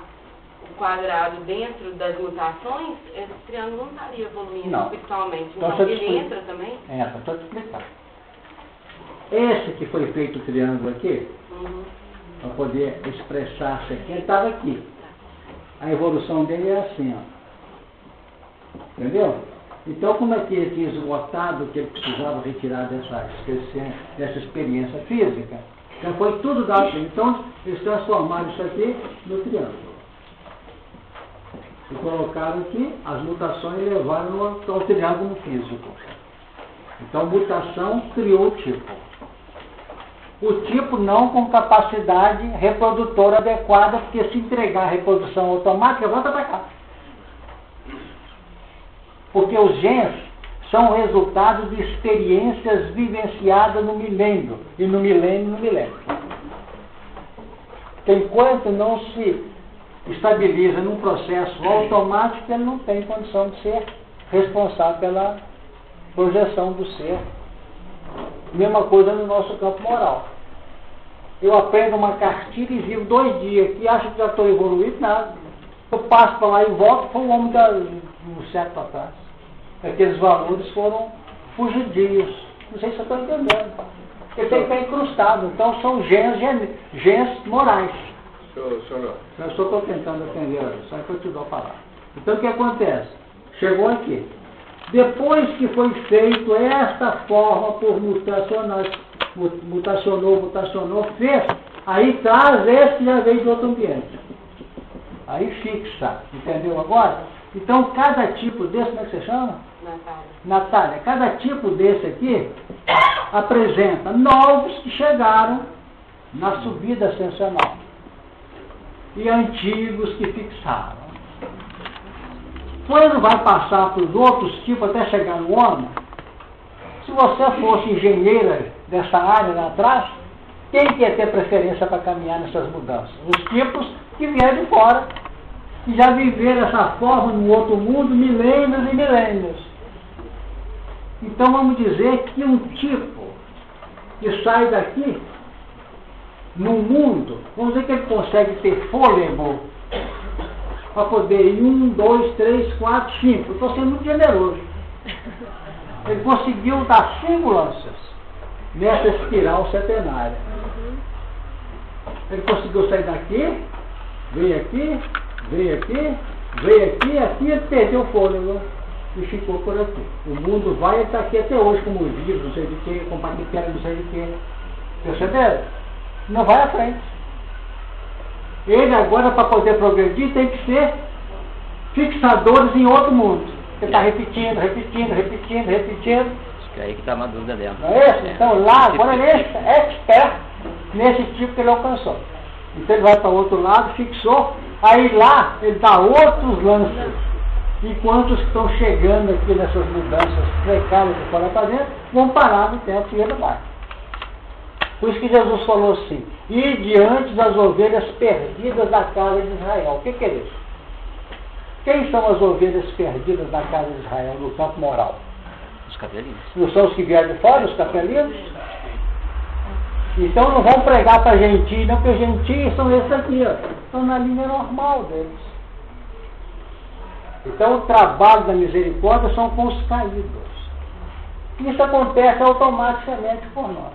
o quadrado dentro das mutações, esse triângulo não estaria evoluindo espiritualmente. Então ele entra também? Entra, estou te explicando. Esse que foi feito o triângulo aqui, para poder expressar-se aqui, ele estava aqui. A evolução dele é assim, ó. Entendeu? Então, como é que ele tinha esgotado o que ele precisava retirar dessa experiência física, já foi tudo dado. Então, eles transformaram isso aqui no triângulo. E colocaram aqui as mutações e levaram ao triângulo físico. Então, mutação criou o tipo. O tipo não com capacidade reprodutora adequada, porque se entregar a reprodução automática, volta para cá. Porque os genes são resultado de experiências vivenciadas no milênio, e no milênio. Enquanto não se estabiliza num processo automático, ele não tem condição de ser responsável pela projeção do ser. Mesma coisa no nosso campo moral. Eu aprendo uma cartilha e vivo 2 dias aqui, acho que já estou evoluído, nada. Eu passo para lá e volto, foi um homem do século atrás. Aqueles valores foram fugidios. Não sei se eu estou entendendo. Porque tem que estar incrustado. Então são genes morais. Senhor. Eu só estou tentando entender, só que eu te dou a palavra. Então o que acontece? Chegou aqui. Depois que foi feito esta forma por mutacionou, fez, aí traz esse que já veio de outro ambiente. Aí fixa, entendeu agora? Então cada tipo desse, como é que você chama? Natália. Cada tipo desse aqui apresenta novos que chegaram na subida ascensional e antigos que fixaram. Quando vai passar para os outros tipos até chegar no homem, se você fosse engenheira dessa área lá atrás, quem quer ter preferência para caminhar nessas mudanças? Os tipos que vieram de fora, que já viveram essa forma no outro mundo milênios e milênios. Então vamos dizer que um tipo que sai daqui, no mundo, vamos dizer que ele consegue ter fôlego para poder ir 1, 2, 3, 4, 5. Eu estou sendo muito generoso. Ele conseguiu dar 5 lanças nessa espiral centenária. Ele conseguiu sair daqui, veio aqui, aqui, ele perdeu o fôlego e ficou por aqui. O mundo vai e está aqui até hoje, como vírus, não sei de que, com bactéria, não sei de que. Perceberam? Não vai à frente. Ele agora, para poder progredir, tem que ser fixadores em outro mundo. Ele está repetindo. Acho que é aí que está uma dúvida dela. Não é isso? Então lá, agora ele é expert nesse tipo que ele alcançou. Então ele vai para o outro lado, fixou, aí lá ele dá outros lances. Enquanto os que estão chegando aqui nessas mudanças precárias de fora para dentro, vão parar no tempo e ele vai. Por isso que Jesus falou assim, e diante das ovelhas perdidas da casa de Israel. O que é isso? Quem são as ovelhas perdidas da casa de Israel, no campo moral? Os capelinhos. Não são os que vieram de fora, os capelinos? Então não vão pregar para gentios, não, porque gentios são esses aqui, ó. Estão na linha normal deles. Então o trabalho da misericórdia são com os caídos. Isso acontece automaticamente por nós.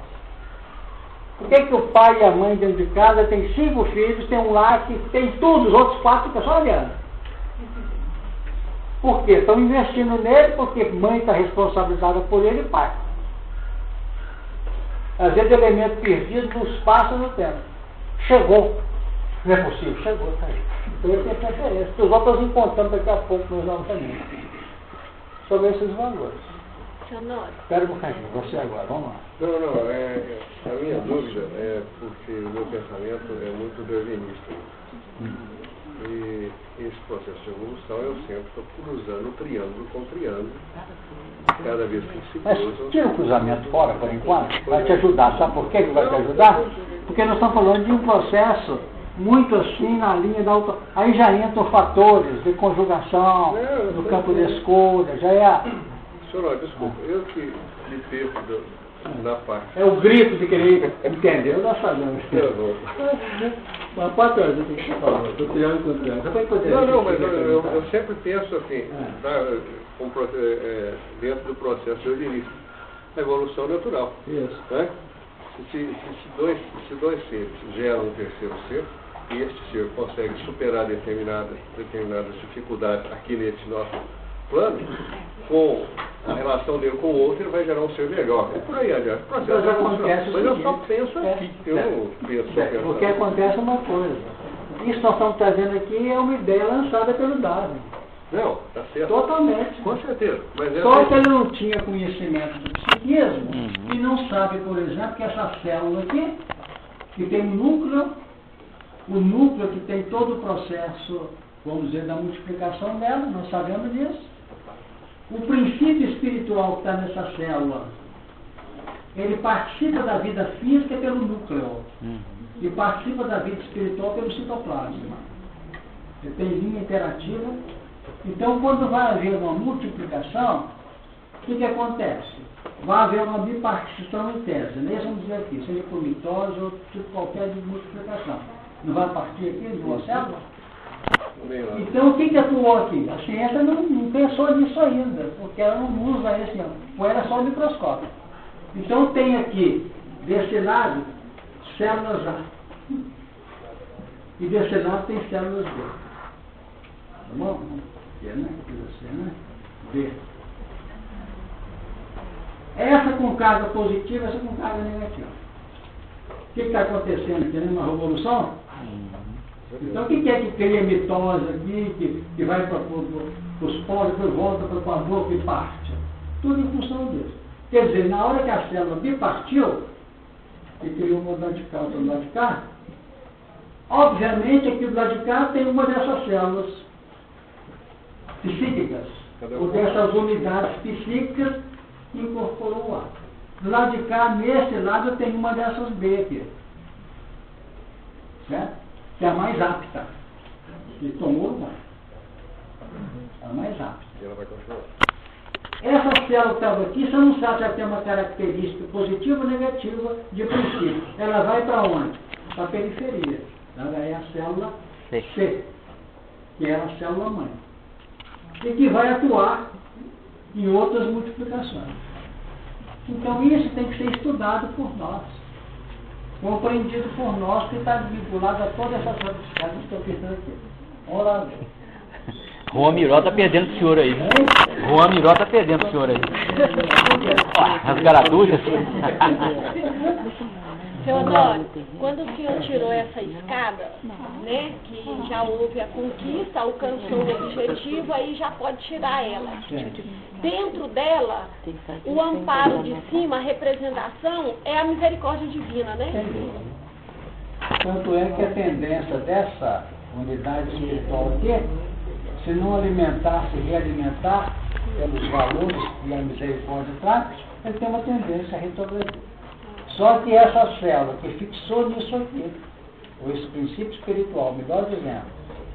Por que o pai e a mãe dentro de casa tem 5 filhos, tem um lá que tem tudo, os outros 4 ficam só olhando? Por quê? Estão investindo nele porque mãe está responsabilizada por ele e pai. Às vezes elemento perdido no espaço e no tempo. Chegou. Não é possível, chegou, tá aí. Então ele tem preferência. Os outros encontramos daqui a pouco nos novamente. Sobre esses valores. Espera um bocadinho, você agora, vamos lá. Não, a minha dúvida é porque o meu pensamento é muito darwinista. E esse processo de evolução eu sempre estou cruzando triângulo com triângulo. Cada vez que se Mas cruzam. tira o cruzamento fora por enquanto, vai te ajudar. Sabe por que vai te ajudar? Porque nós estamos falando de um processo muito assim na linha da auto. Aí já entram fatores de conjugação, no campo de escolha, já é. Senhor, desculpa, eu que me perco na parte. É o grito de querer entender, nós sabemos. Mas 4 horas, eu tenho que falar, estou tirando com triângulo. Não, mas eu sempre penso assim, dentro do processo eugenista, a evolução natural. Isso. Né? Se dois seres geram um terceiro ser, e este ser consegue superar determinadas dificuldades aqui nesse nosso plano, com a relação dele com o outro, ele vai gerar um ser melhor. E por aí adiante. Mas eu só penso aqui. Eu não penso. Porque acontece uma coisa. Isso nós estamos trazendo aqui é uma ideia lançada pelo Darwin. Não, está certo. Totalmente. Com certeza. Mas só que ele não tinha conhecimento do psiquismo e não sabe, por exemplo, que essa célula aqui, que tem um núcleo, o núcleo que tem todo o processo, vamos dizer, da multiplicação dela, nós sabemos disso. O princípio espiritual que está nessa célula, ele participa da vida física pelo núcleo e participa da vida espiritual pelo citoplasma. Ele tem linha interativa. Então, quando vai haver uma multiplicação, o que acontece? Vai haver uma bipartição em tese, né? Vamos dizer aqui, seja por mitose ou tipo qualquer de multiplicação. Não vai partir aqui de uma célula? Então, o que atuou aqui? A ciência não pensou nisso ainda, porque ela não usa esse, ou era só o microscópio. Então, tem aqui, desse lado, células A. E desse lado tem células B. Tá bom? B. Essa com carga positiva, essa com carga negativa. O que está acontecendo aqui? Uma revolução? Então o que é que cria mitose aqui, que vai para os polos, depois volta para a boca e parte? Tudo em função disso. Quer dizer, na hora que a célula bipartiu, e criou um lado de cá, outro lado de cá, obviamente aqui do lado de cá tem uma dessas células psíquicas, ou dessas unidades psíquicas que incorporou o ar. Do lado de cá, nesse lado, tem uma dessas B aqui. Certo? Que é a mais apta. Que tomou lugar. É a mais apta. E ela vai continuar. Essa célula que estava aqui, você não sabe se ela tem uma característica positiva ou negativa de princípio. Ela vai para onde? Para a periferia. Ela é a célula C, que é a célula mãe. E que vai atuar em outras multiplicações. Então isso tem que ser estudado por nós, compreendido por nós, que está vinculado a todas essas obstáculos que eu fiz aqui. Vamos lá ver. Juan Miró está perdendo o senhor aí. Juan Miró está perdendo o senhor aí. As garatujas. Seu Honório, quando o senhor tirou essa escada, né, que já houve a conquista, alcançou o objetivo, aí já pode tirar ela. Dentro dela, o amparo de cima, a representação, é a misericórdia divina, né? Tanto é que a tendência dessa unidade espiritual aqui, se não alimentar, se realimentar pelos valores que a misericórdia traz, ele tem uma tendência a retrogredir. Só que essa célula que fixou nisso aqui, ou esse princípio espiritual, melhor dizendo,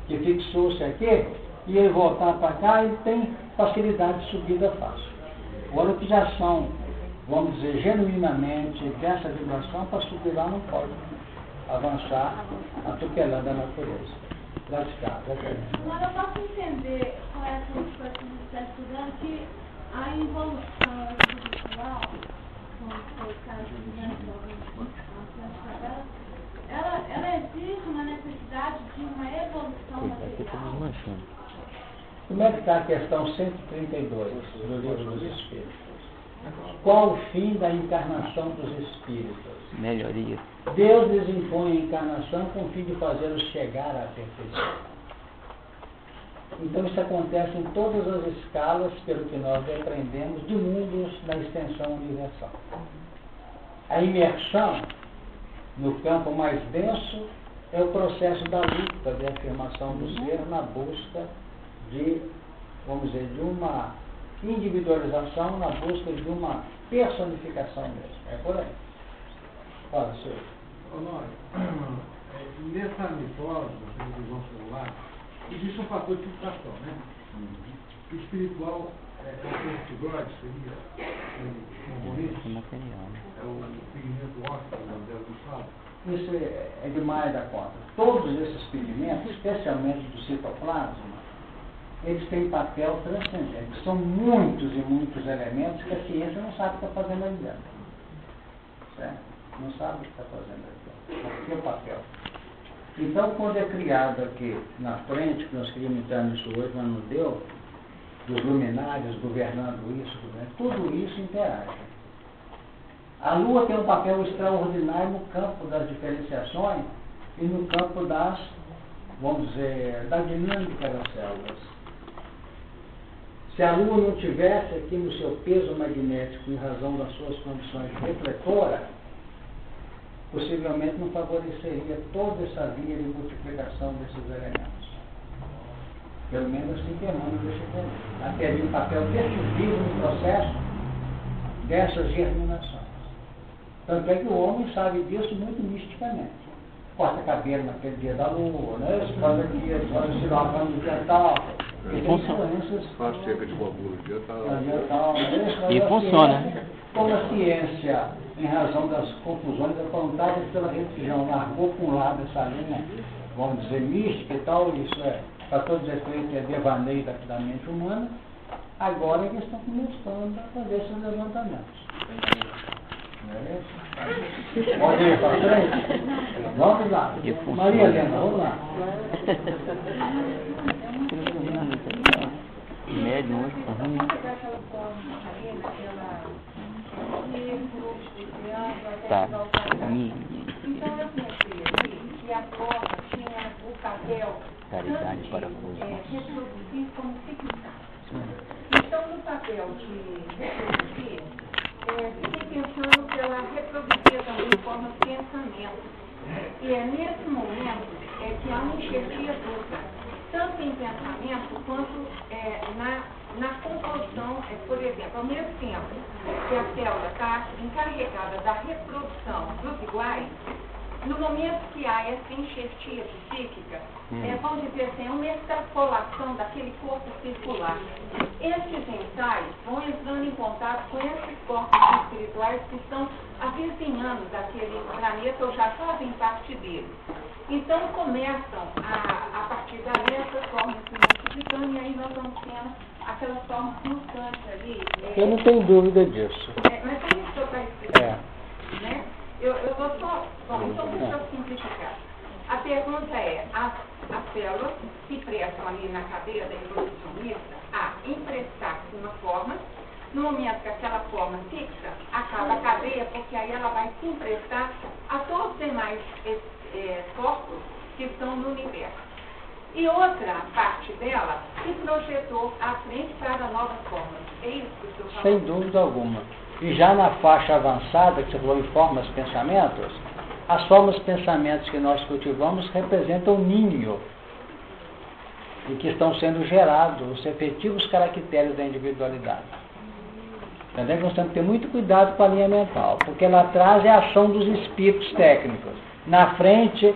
que fixou-se aqui, e ele voltar para cá, ele tem facilidade de subida fácil. Agora, que já são, vamos dizer, genuinamente dessa vibração, para subir lá não pode avançar atropelando a natureza. Agora eu posso entender com essas coisas que você está estudando que a evolução espiritual, como foi o caso ela exige uma necessidade de uma evolução material. Como é que está a questão 132 do Livro dos Espíritos? Qual o fim da encarnação dos espíritos? Melhoria. Deus lhes impõe a encarnação com o fim de fazê-los chegar à perfeição. Então isso acontece em todas as escalas, pelo que nós aprendemos, de mundos da extensão universal. A imersão no campo mais denso é o processo da luta de afirmação do ser na busca de, vamos dizer, de uma individualização, na busca de uma personificação mesmo. É por aí. Fala, senhor. Nessa mitose, da televisão celular, existe um fator de filtração, né? O espiritual é o fibroide, seria o componente, é o pigmento ósseo do sábio. Isso é demais da conta. Todos esses pigmentos, especialmente do citoplasma, eles têm papel transcendente. São muitos e muitos elementos que a ciência não sabe o que está fazendo ali dentro. Certo? Não sabe o que está fazendo ali dentro. Aqui é o papel. Então, quando é criado aqui na frente, que nós queríamos entrar nisso hoje, mas não deu, dos luminários governando isso, tudo isso interage. A Lua tem um papel extraordinário no campo das diferenciações e no campo das, vamos dizer, da dinâmica das células. Se a Lua não tivesse aqui no seu peso magnético, em razão das suas condições refletoras, possivelmente não favoreceria toda essa linha de multiplicação desses elementos. Pelo menos assim que Emmanuel deixa entender. Ela teria um papel decisivo no processo dessas germinações. Tanto é que o homem sabe disso muito misticamente. Corta cabelo naquele dia da lua, né? Escolhe aqui, escolhe o cirurgião no dia tal. Faz cerca de globula no dia tal. E funciona. Como a ciência, em razão das confusões apontadas pela religião, marcou com um lado essa linha, vamos dizer, mística e tal, isso é, para todos os efeitos, é devaneio da mente humana, agora eles estão começando a fazer esses levantamentos. Pode ir para frente? Vamos lá. Maria Helena, vamos lá. Médio hoje, tá ruim. Tá. Então eu pensei aqui que a prova tinha o papel Caridade para reproduzir como significado. Então no papel de reproduzir, fiquei pensando que ela reproduzia também de forma de pensamento. E é nesse momento que há uma enxertia dupla, tanto em pensamento quanto na composição, por exemplo, ao mesmo tempo que a célula está encarregada da reprodução dos iguais, no momento que há essa enxertia psíquica, vamos dizer assim, uma extrapolação daquele corpo circular. Esses ensaios vão entrando em contato com esses corpos espirituais que estão avizinhando daquele planeta ou já fazem parte dele. Então começam a partir daí essas formas se multiplicando e aí nós vamos tendo aquelas formas constantes ali. Eu não tenho dúvida disso. Mas tem isso para explicar. Né? Eu vou só. Bom, então deixa eu simplificar. A pergunta é, as células se prestam ali na cadeia da evolução mista a emprestar-se uma forma. No momento que aquela forma fixa, acaba a cadeia, porque aí ela vai se emprestar a todos os demais corpos que estão no universo. E outra parte dela se projetou à frente para novas formas. É isso que o senhor falou? Sem dúvida alguma. E já na faixa avançada, que você falou em formas pensamentos, as formas pensamentos que nós cultivamos representam o ninho em que estão sendo gerados os efetivos caracteres da individualidade. Entendeu? Nós temos que ter muito cuidado com a linha mental, porque lá atrás é a ação dos espíritos técnicos. Na frente,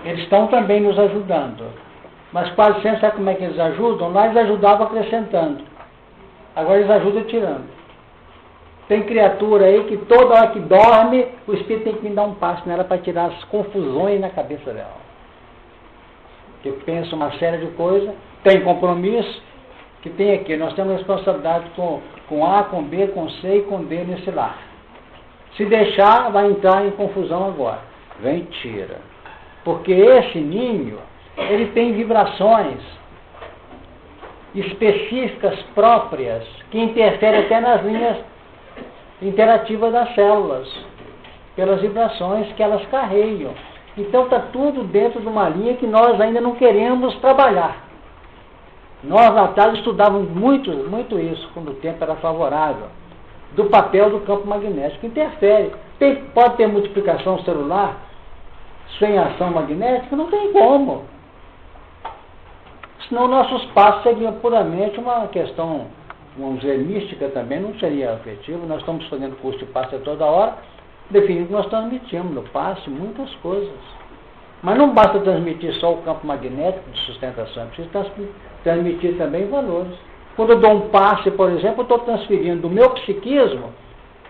eles estão também nos ajudando. Mas quase sempre, sabe como é que eles ajudam? Lá eles ajudavam acrescentando. Agora eles ajudam tirando. Tem criatura aí que toda hora que dorme, o espírito tem que vir dar um passo nela para tirar as confusões na cabeça dela. Que pensa uma série de coisas, tem compromisso, que tem aqui. Nós temos responsabilidade com A, com B, com C e com D nesse lar. Se deixar, vai entrar em confusão agora. Vem, tira. Porque esse ninho, ele tem vibrações específicas próprias que interferem até nas linhas interativas das células, pelas vibrações que elas carregam. Então está tudo dentro de uma linha que nós ainda não queremos trabalhar. Nós lá atrás estudávamos muito isso, quando o tempo era favorável, do papel do campo magnético que interfere. Pode ter multiplicação celular sem ação magnética? Não tem como. Senão nossos passos seriam puramente uma questão, vamos dizer, mística também, não seria efetivo. Nós estamos fazendo curso de passe a toda hora, definindo que nós transmitimos no passe muitas coisas. Mas não basta transmitir só o campo magnético de sustentação, é preciso transmitir também valores. Quando eu dou um passe, por exemplo, eu estou transferindo do meu psiquismo.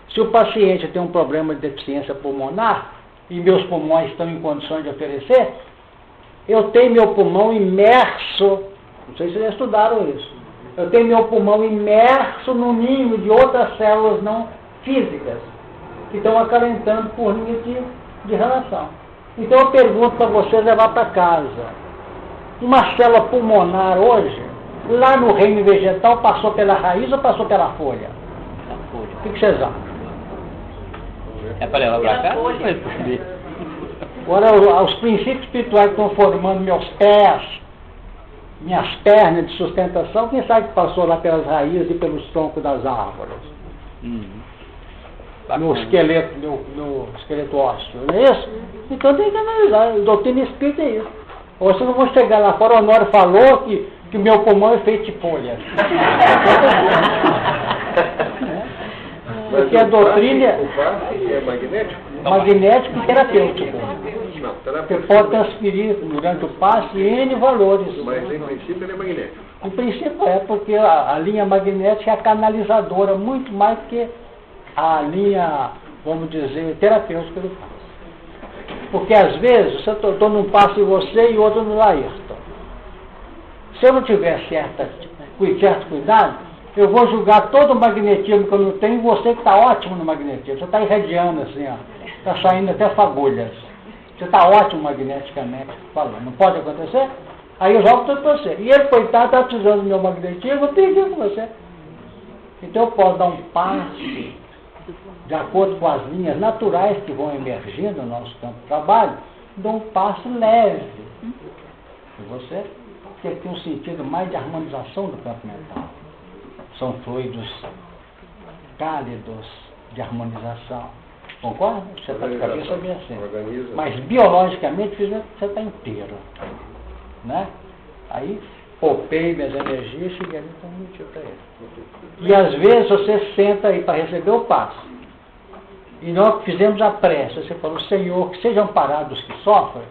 Se o paciente tem um problema de deficiência pulmonar e meus pulmões estão em condições de oferecer, eu tenho meu pulmão imerso, não sei se vocês já estudaram isso, eu tenho meu pulmão imerso no ninho de outras células não físicas, que estão acalentando por linha de relação. Então eu pergunto para vocês levar para casa, uma célula pulmonar hoje, lá no reino vegetal, passou pela raiz ou passou pela folha? O que vocês acham? É para levar para casa? Agora, os princípios espirituais que estão formando meus pés, minhas pernas de sustentação, quem sabe que passou lá pelas raízes e pelos troncos das árvores? Meu esqueleto, meu esqueleto ósseo, não é isso? Então tem que analisar, a doutrina espírita é isso. Ou vocês não vão chegar lá fora, o Honório falou que o meu pulmão é feito de folhas. Porque a doutrina o passe é magnético? Magnético e terapêutico. Você pode transferir durante o passe N valores. Mas em princípio ele é magnético. Em princípio é, porque a linha magnética é a canalizadora, muito mais que a linha, vamos dizer, terapêutica do passe. Porque às vezes, eu estou num passe em você e outro no Ayrton. Se eu não tiver certo cuidado, eu vou julgar todo o magnetismo que eu não tenho, você que está ótimo no magnetismo. Você está irradiando assim, ó. Está saindo até fagulhas. Você está ótimo magneticamente falando. Não pode acontecer? Aí eu jogo tudo para você. E ele, coitado, está precisando do meu magnetismo, eu perdi com você. Então eu posso dar um passe de acordo com as linhas naturais que vão emergindo no nosso campo de trabalho, dou um passe leve. E você, que tem um sentido mais de harmonização do campo mental. São fluidos cálidos de harmonização. Concorda? Você está de cabeça bem assim. Mas biologicamente você está inteiro. Né? Aí poupei minhas energias e cheguei ali e transmiti para ele. E às vezes você senta aí para receber o passe. E nós fizemos a prece. Você falou, Senhor, que sejam parados os que sofrem.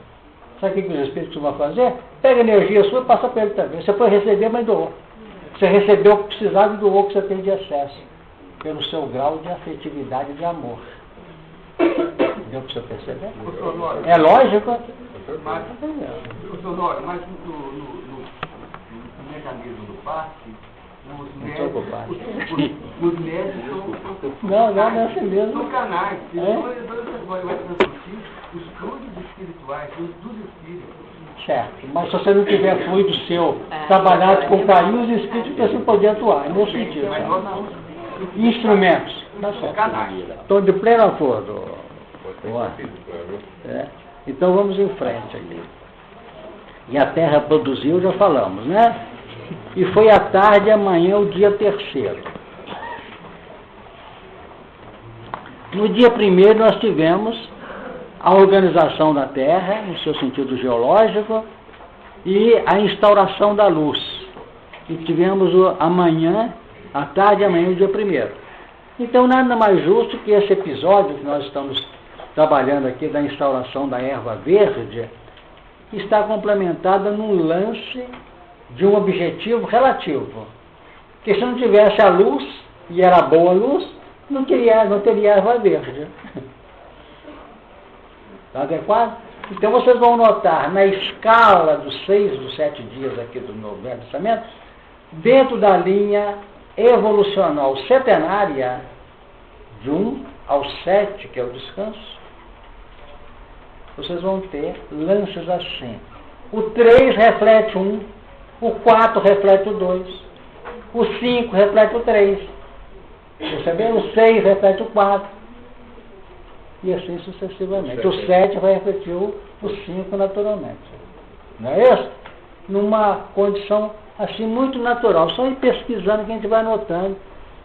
Sabe o que os espíritos vão fazer? Pega a energia sua e passa para ele também. Você foi receber, mas doou. Você recebeu o que precisava e doou o que você tem de excesso. Pelo seu grau de afetividade e de amor. Deu para você perceber? É lógico? Mas no mecanismo do passe, os médicos não é assim mesmo. São canais. Vai transmitir os fluidos espirituais, dos espíritos. Certo, mas se você não tiver fluido seu, trabalhado com carinho, os espíritos precisam poder atuar, é nesse sentido. Instrumentos. Tá certo. Estou de pleno acordo. Então vamos em frente aqui. E a Terra produziu, já falamos, né? E foi à tarde e amanhã o dia 3º. No dia 1º nós tivemos a organização da Terra, no seu sentido geológico, e a instauração da luz. E tivemos amanhã, à tarde e amanhã o dia 1º. Então nada mais justo que esse episódio que nós estamos trabalhando aqui da instauração da erva verde, está complementada num lance de um objetivo relativo. Porque se não tivesse a luz, e era boa luz, não teria erva verde. Está adequado? Então vocês vão notar, na escala dos 6 dos 7 dias aqui do meu pensamento, dentro da linha evolucional setenária, de 1 ao 7, que é o descanso, vocês vão ter lances assim. O 3 reflete 1, o 4 reflete o 2, o 5 reflete o 3, perceberam? O 6 reflete o 4, e assim sucessivamente. O 7 vai refletir o 5 naturalmente. Não é isso? Numa condição assim muito natural. Só ir pesquisando que a gente vai notando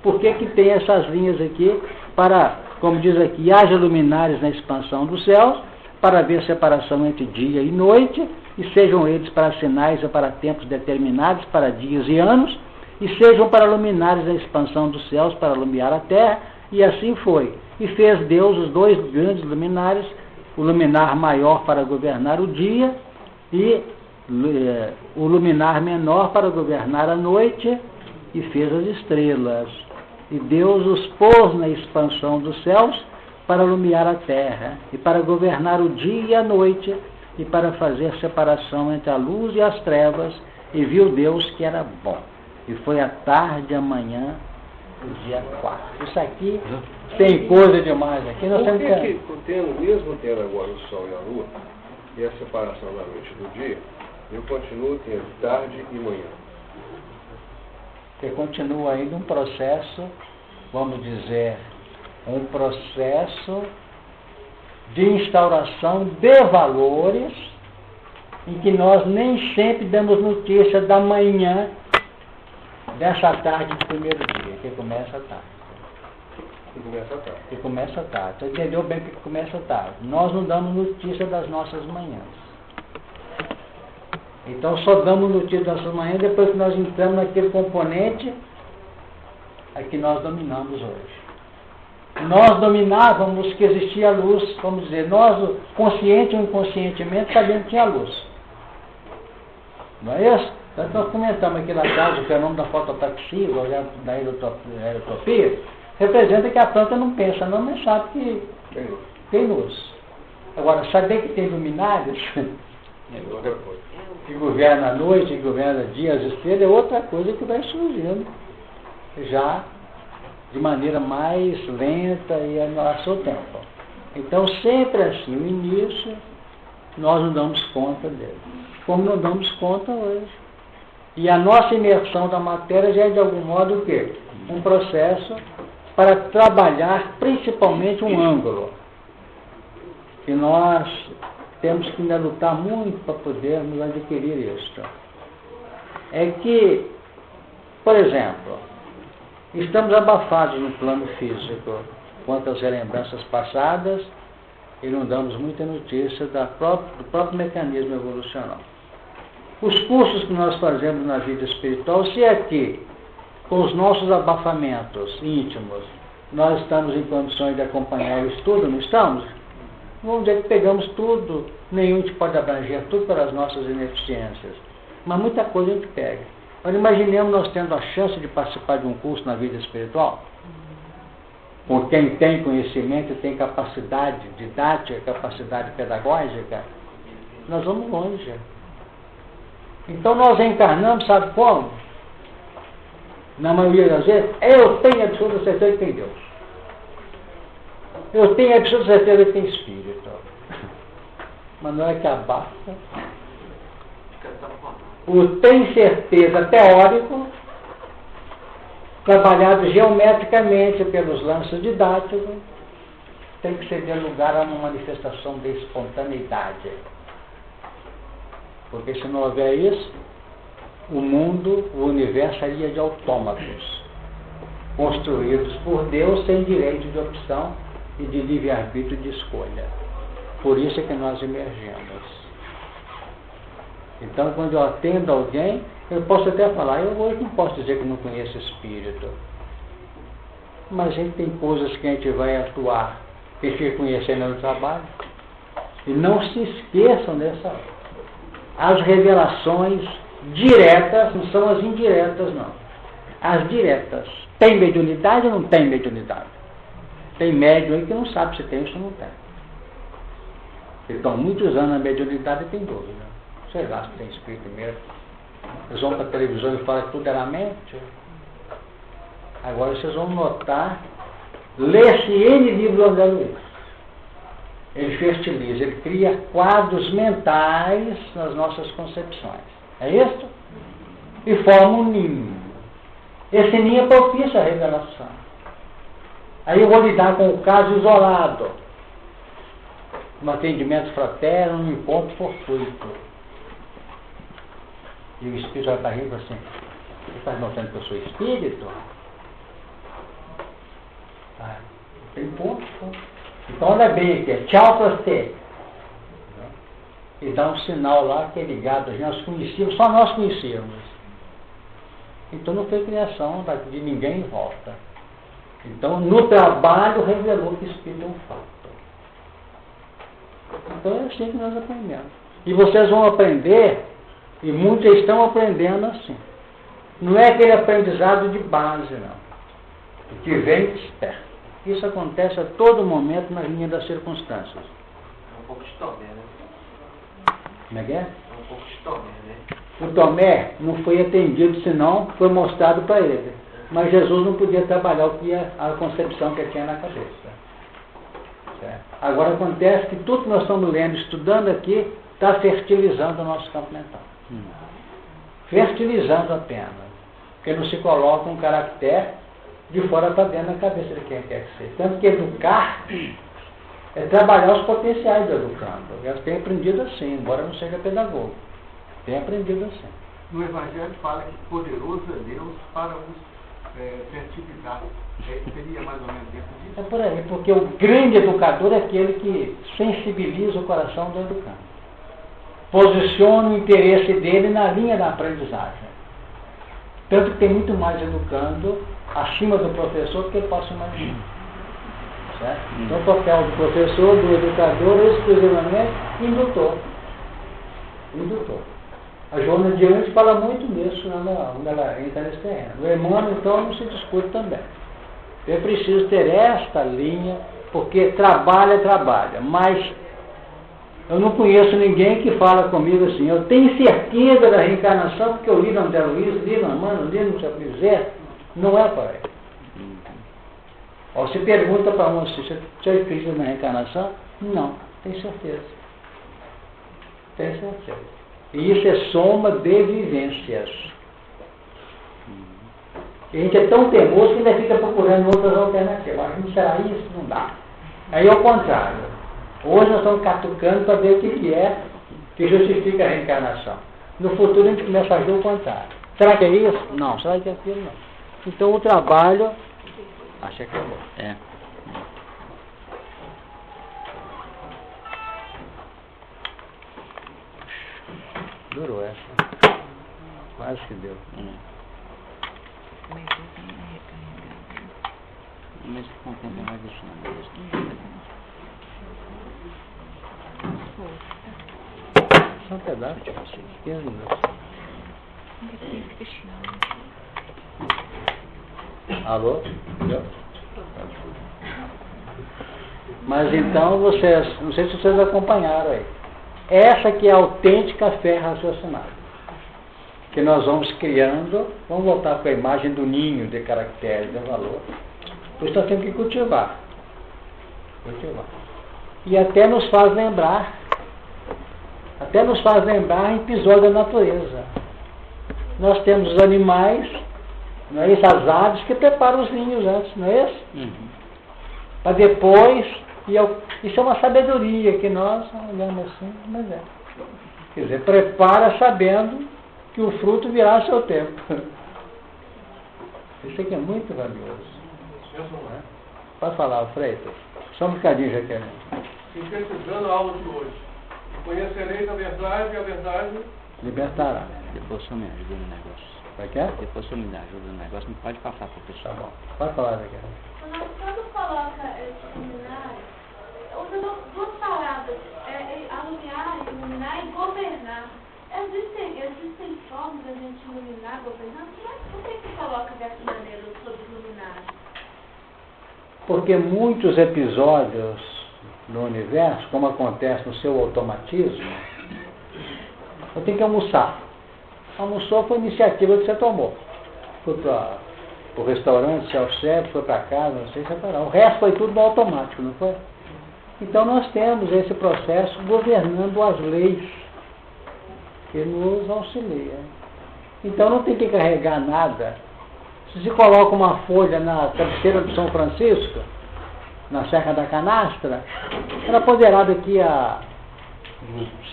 por que tem essas linhas aqui para, como diz aqui, haja luminares na expansão dos céus, para haver separação entre dia e noite, e sejam eles para sinais e para tempos determinados, para dias e anos, e sejam para luminares na expansão dos céus, para iluminar a terra, e assim foi. E fez Deus os 2 grandes luminares, o luminar maior para governar o dia, e o luminar menor para governar a noite, e fez as estrelas. E Deus os pôs na expansão dos céus para iluminar a terra, e para governar o dia e a noite, e para fazer separação entre a luz e as trevas, e viu Deus que era bom. E foi a tarde e a manhã, o dia 4. Isso aqui tem coisa demais aqui. Nós Por que mesmo tendo agora o Sol e a Lua, e a separação da noite do dia, eu continuo tendo tarde e manhã? Você continua ainda um processo, vamos dizer, um processo de instauração de valores em que nós nem sempre damos notícia da manhã dessa tarde do primeiro dia, que começa a tarde. Que começa a tarde. Você entendeu bem que começa a tarde. Nós não damos notícia das nossas manhãs. Então só damos notícia das nossas manhãs depois que nós entramos naquele componente a que nós dominamos hoje. Nós dominávamos que existia luz, vamos dizer, nós, consciente ou inconscientemente, sabemos que tinha luz. Não é isso? Então nós comentamos aqui na casa o fenômeno da fototaxia, da aerotopia, representa que a planta não pensa não, mas sabe que tem luz. Agora, saber que tem luminares, que governa a noite, que governa dia, as estrelas, é outra coisa que vai surgindo já de maneira mais lenta e a seu tempo. Então, sempre assim, no início, nós não damos conta dele. Como não damos conta hoje. E a nossa imersão da matéria já é, de algum modo, o quê? Um processo para trabalhar principalmente um ângulo. E nós temos que ainda lutar muito para podermos adquirir isto. É que, por exemplo, estamos abafados no plano físico quanto às relembranças passadas e não damos muita notícia do próprio mecanismo evolucional. Os cursos que nós fazemos na vida espiritual, se aqui, com os nossos abafamentos íntimos, nós estamos em condições de acompanhar o estudo, não estamos? Vamos dizer que pegamos tudo, nenhum a gente pode abranger tudo pelas nossas ineficiências, mas muita coisa a gente pega. Agora imaginemos nós tendo a chance de participar de um curso na vida espiritual, com quem tem conhecimento, tem capacidade didática, capacidade pedagógica, nós vamos longe. Então nós encarnamos, sabe como? Na maioria das vezes, eu tenho absoluta certeza que tem Deus. Eu tenho absoluta certeza que tem Espírito. Mas não é que abafa. O tem certeza teórico, trabalhado geometricamente pelos lances didáticos, tem que ceder lugar a uma manifestação de espontaneidade. Porque se não houver isso, o mundo, o universo seria de autômatos, construídos por Deus sem direito de opção e de livre-arbítrio de escolha. Por isso é que nós emergimos. Então, quando eu atendo alguém, eu posso até falar, eu hoje não posso dizer que não conheço espírito. Mas a gente tem coisas que a gente vai atuar, que fica conhecendo no trabalho. E não se esqueçam dessa hora. as revelações diretas, não são as indiretas, não. As diretas. Tem mediunidade ou não tem mediunidade? Tem médium aí que não sabe se tem ou se não tem. Então, muitos anos na mediunidade e tem dúvida. Sei lá se tem espírito mesmo. Eles vão para a televisão e falam que tudo é na mente. Agora vocês vão notar, lê-se N livros do André Luiz. Ele fertiliza, ele cria quadros mentais nas nossas concepções. É isso? E forma um ninho. Esse ninho é propício à revelação. Aí eu vou lidar com o caso isolado. Um atendimento fraterno, um encontro fortuito. E o espírito vai para rindo assim, você está notando que eu sou espírito? Ah, tem ponto. Então olha bem aqui, tchau para você. E dá um sinal lá que é ligado, nós conhecíamos, só nós conhecíamos. Então não foi criação de ninguém em volta. Então no trabalho revelou que o espírito é um fato. Então é assim que nós aprendemos. E vocês vão aprender, e muitos estão aprendendo assim. Não é aquele aprendizado de base, não. O que vem desperta. Isso acontece a todo momento na linha das circunstâncias. É um pouco de Tomé, né? Como é que é? É um pouco de Tomé, né? O Tomé não foi atendido, senão foi mostrado para ele. Mas Jesus não podia trabalhar o que a concepção que ele tinha na cabeça. Certo? Agora acontece que tudo que nós estamos lendo, estudando aqui, está fertilizando o nosso campo mental. Fertilizando apenas. Porque não se coloca um caractere de fora para dentro na cabeça de quem quer que seja. Tanto que educar é trabalhar os potenciais do educando. Elas têm aprendido assim, embora não seja pedagogo. Tem aprendido assim. No Evangelho fala que poderoso é Deus para os fertilizar. Seria mais ou menos dentro disso? É por aí, porque o grande educador é aquele que sensibiliza o coração do educando. Posiciona o interesse dele na linha da aprendizagem. Tanto que tem muito mais educando acima do professor do que ele possa imaginar. Certo? Então o papel do professor, do educador, é exclusivamente indutor. Indutor. A Joana de Anjos fala muito nisso quando ela entra nesse terreno. O Emmanuel, então, não se discute também. Eu preciso ter esta linha, porque trabalha, mas eu não conheço ninguém que fala comigo assim, eu tenho certeza da reencarnação, porque eu li no André Luiz, li no Emmanuel, li no Chaplizer, não é para ele. Ou se pergunta para um assim, você acredita na reencarnação? Não, tem certeza. Tem certeza. E isso é soma de vivências. E a gente é tão teimoso que ainda fica procurando outras alternativas. Mas não será isso? Não dá. Aí é o contrário. Hoje nós estamos catucando para ver o que é que justifica a reencarnação. No futuro a gente começa a ver o contrário. Será que é isso? Não. Será que é aquilo? Não. Então o trabalho... Acho que acabou. É. Durou essa. Quase que deu. Mas com o tempo vai deixando. Só um pedaço de você. 15 minutos. Alô? Mas então vocês, não sei se vocês acompanharam aí. Essa que é a autêntica fé raciocinada. Que nós vamos criando, vamos voltar para a imagem do ninho de caracteres, de valor. Por isso nós temos que cultivar. E até nos faz lembrar episódios da natureza. Nós temos os animais, não é isso? As aves que preparam os ninhos antes, não é isso? Para depois, isso é uma sabedoria que nós olhamos assim, mas é. Quer dizer, prepara sabendo que o fruto virá a seu tempo. Isso aqui é muito valioso. Pode falar, Freitas. Só um bocadinho, Jaqueline. Sintetizando a aula de hoje. Conhecereis a verdade e a verdade libertará. Depois você me ajuda no negócio. Vai quer? Depois você me ajuda no negócio, não pode passar para o pessoal. Tá bom. Pode falar, Jaqueline. Quando coloca esse seminário, usa duas palavras, alumiar, iluminar e governar. formas a gente iluminar, governando, por que se coloca dessa maneira sobre iluminar? Porque muitos episódios no universo, como acontece no seu automatismo, eu tenho que almoçar. Almoçou foi a iniciativa que você tomou. Foi para o restaurante, self-service, foi para casa, não sei se o resto foi tudo no automático, não foi? Então nós temos esse processo governando as leis que nos auxiliam. Então não tem que carregar nada. Se se coloca uma folha na cabeceira de São Francisco, na Serra da Canastra, ela poderá daqui a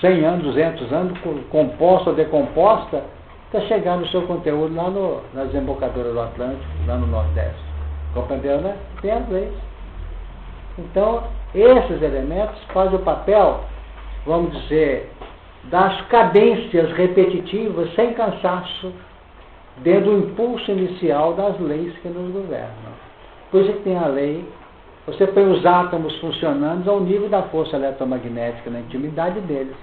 100 anos, 200 anos, composta ou decomposta, está chegando o seu conteúdo lá na desembocadura do Atlântico, lá no Nordeste. Compreendeu, né? Tem as leis. Então, esses elementos fazem o papel, vamos dizer, das cadências repetitivas, sem cansaço, dentro do impulso inicial das leis que nos governam. Por isso que tem a lei, você põe os átomos funcionando ao nível da força eletromagnética, na intimidade deles.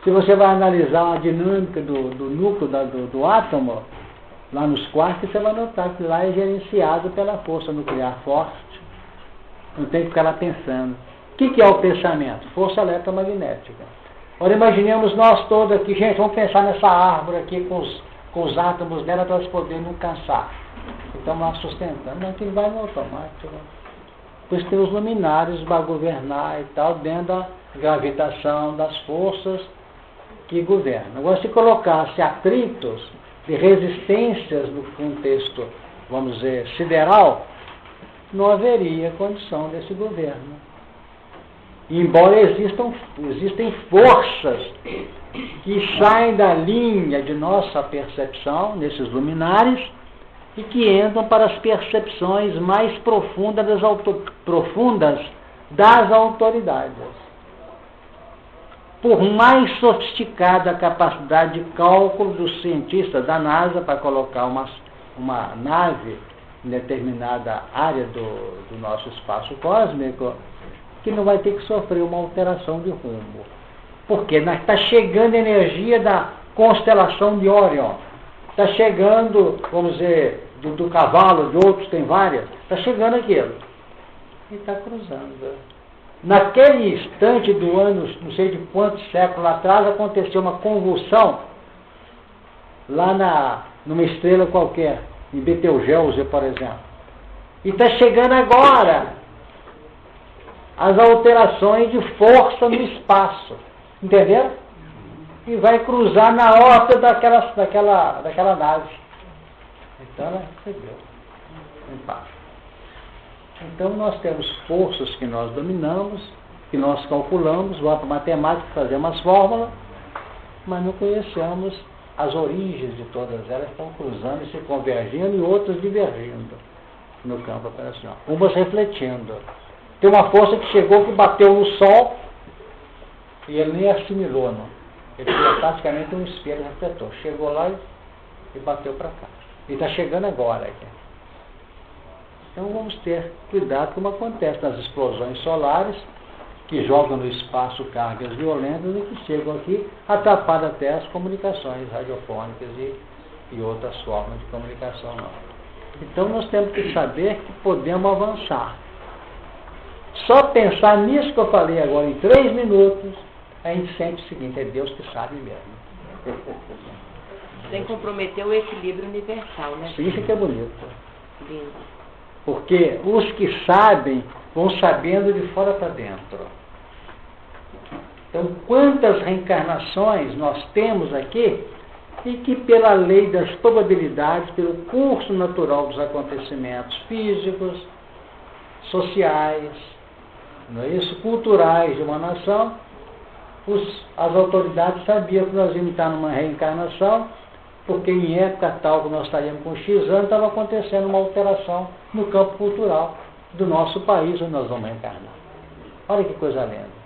Se você vai analisar a dinâmica do núcleo do átomo, lá nos quarks, você vai notar que lá é gerenciado pela força nuclear forte. Não tem que ficar lá pensando. O que é o pensamento? Força eletromagnética. Agora imaginemos nós todos aqui, gente, vamos pensar nessa árvore aqui com os átomos dela para elas poderem não cansar. Então lá sustentando, mas que vai no automático. Por isso tem os luminares para governar e tal, dentro da gravitação, das forças que governam. Agora, se colocasse atritos de resistências no contexto, vamos dizer, sideral, não haveria condição desse governo. Embora existem forças que saem da linha de nossa percepção, nesses luminares, e que entram para as percepções mais profundas das autoridades. Por mais sofisticada a capacidade de cálculo dos cientistas da NASA para colocar uma nave em determinada área do nosso espaço cósmico, que não vai ter que sofrer uma alteração de rumo. Porque está chegando energia da constelação de Órion. Está chegando, vamos dizer, do cavalo, de outros tem várias, está chegando aquilo. E está cruzando. Naquele instante do ano, não sei de quantos séculos atrás, aconteceu uma convulsão lá numa estrela qualquer, em Betelgeuse, por exemplo. E está chegando agora as alterações de força no espaço. Entendeu? E vai cruzar na órbita daquela nave. Então, ela recebeu. Então, nós temos forças que nós dominamos, que nós calculamos, vamos para a matemática, fazemos as fórmulas, mas não conhecemos as origens de todas elas, estão cruzando e se convergindo e outras divergindo no campo operacional. Umas refletindo. Tem uma força que chegou, que bateu no Sol e ele nem assimilou, não. Ele foi praticamente um espelho refletor. Chegou lá e bateu para cá. E está chegando agora aqui. Então vamos ter cuidado como acontece nas explosões solares, que jogam no espaço cargas violentas e que chegam aqui, atrapalham até as comunicações radiofônicas e outras formas de comunicação. Não. Então nós temos que saber que podemos avançar. Só pensar nisso que eu falei agora em 3 minutos, a gente sente o seguinte, é Deus que sabe mesmo. Sem comprometer o equilíbrio universal, né? Isso que é bonito. Lindo. Porque os que sabem vão sabendo de fora para dentro. Então, quantas reencarnações nós temos aqui e que pela lei das probabilidades, pelo curso natural dos acontecimentos físicos, sociais, não é isso? Culturais de uma nação, as autoridades sabiam que nós íamos estar numa reencarnação, porque em época tal que nós estaríamos com X anos, estava acontecendo uma alteração no campo cultural do nosso país, onde nós vamos reencarnar. Olha que coisa linda.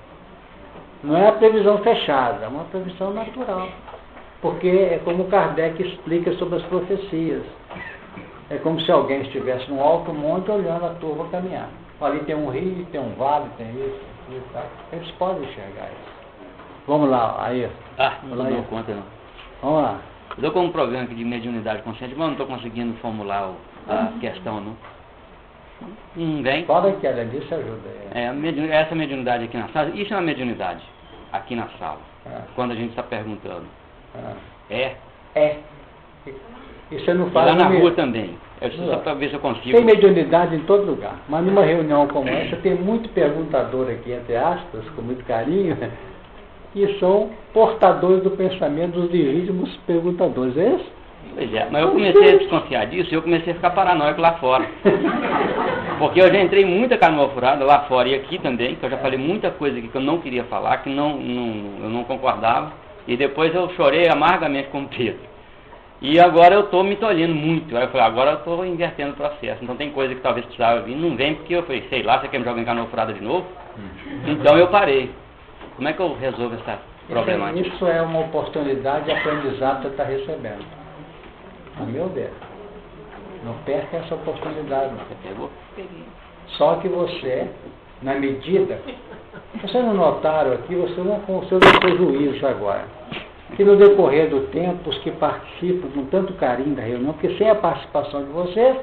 Não é a previsão fechada, é uma previsão natural. Porque é como Kardec explica sobre as profecias. É como se alguém estivesse num alto monte olhando a turma caminhar. Ali tem um rio, tem um vale, tem isso e tal. Eles podem enxergar isso. Vamos lá, aí. Não dou conta não. Vamos lá. Eu estou com um problema aqui de mediunidade consciente, mas não estou conseguindo formular a questão, não. Não vem. Fala que ela disse ajuda. Essa mediunidade aqui na sala, isso é uma mediunidade aqui na sala, quando a gente está perguntando. É. E você não faz lá na rua também. Só para ver se eu consigo. Tem mediunidade em todo lugar. Mas numa reunião como essa, tem muito perguntador aqui, entre aspas, com muito carinho, que são portadores do pensamento dos legítimos perguntadores. É isso? Pois é, mas eu comecei a desconfiar disso e eu comecei a ficar paranoico lá fora. Porque eu já entrei muita canoa furada lá fora e aqui também, que eu já falei muita coisa aqui que eu não queria falar, que eu não concordava. E depois eu chorei amargamente com o Pedro. E agora eu estou me tolhendo muito. Aí eu falei, agora eu estou invertendo o processo. Então tem coisa que talvez precisava vir, não vem porque eu falei, sei lá, você quer me jogar em canoa furada de novo? Então eu parei. Como é que eu resolvo essa problemática? Isso é uma oportunidade de aprendizado que você está recebendo. A meu ver. Não perca essa oportunidade. Você pegou? Peguei. Só que você, na medida... Vocês não notaram aqui, você não aconteceu do seu juízo agora. Que no decorrer do tempo, os que participam com tanto carinho da reunião, porque sem a participação de vocês,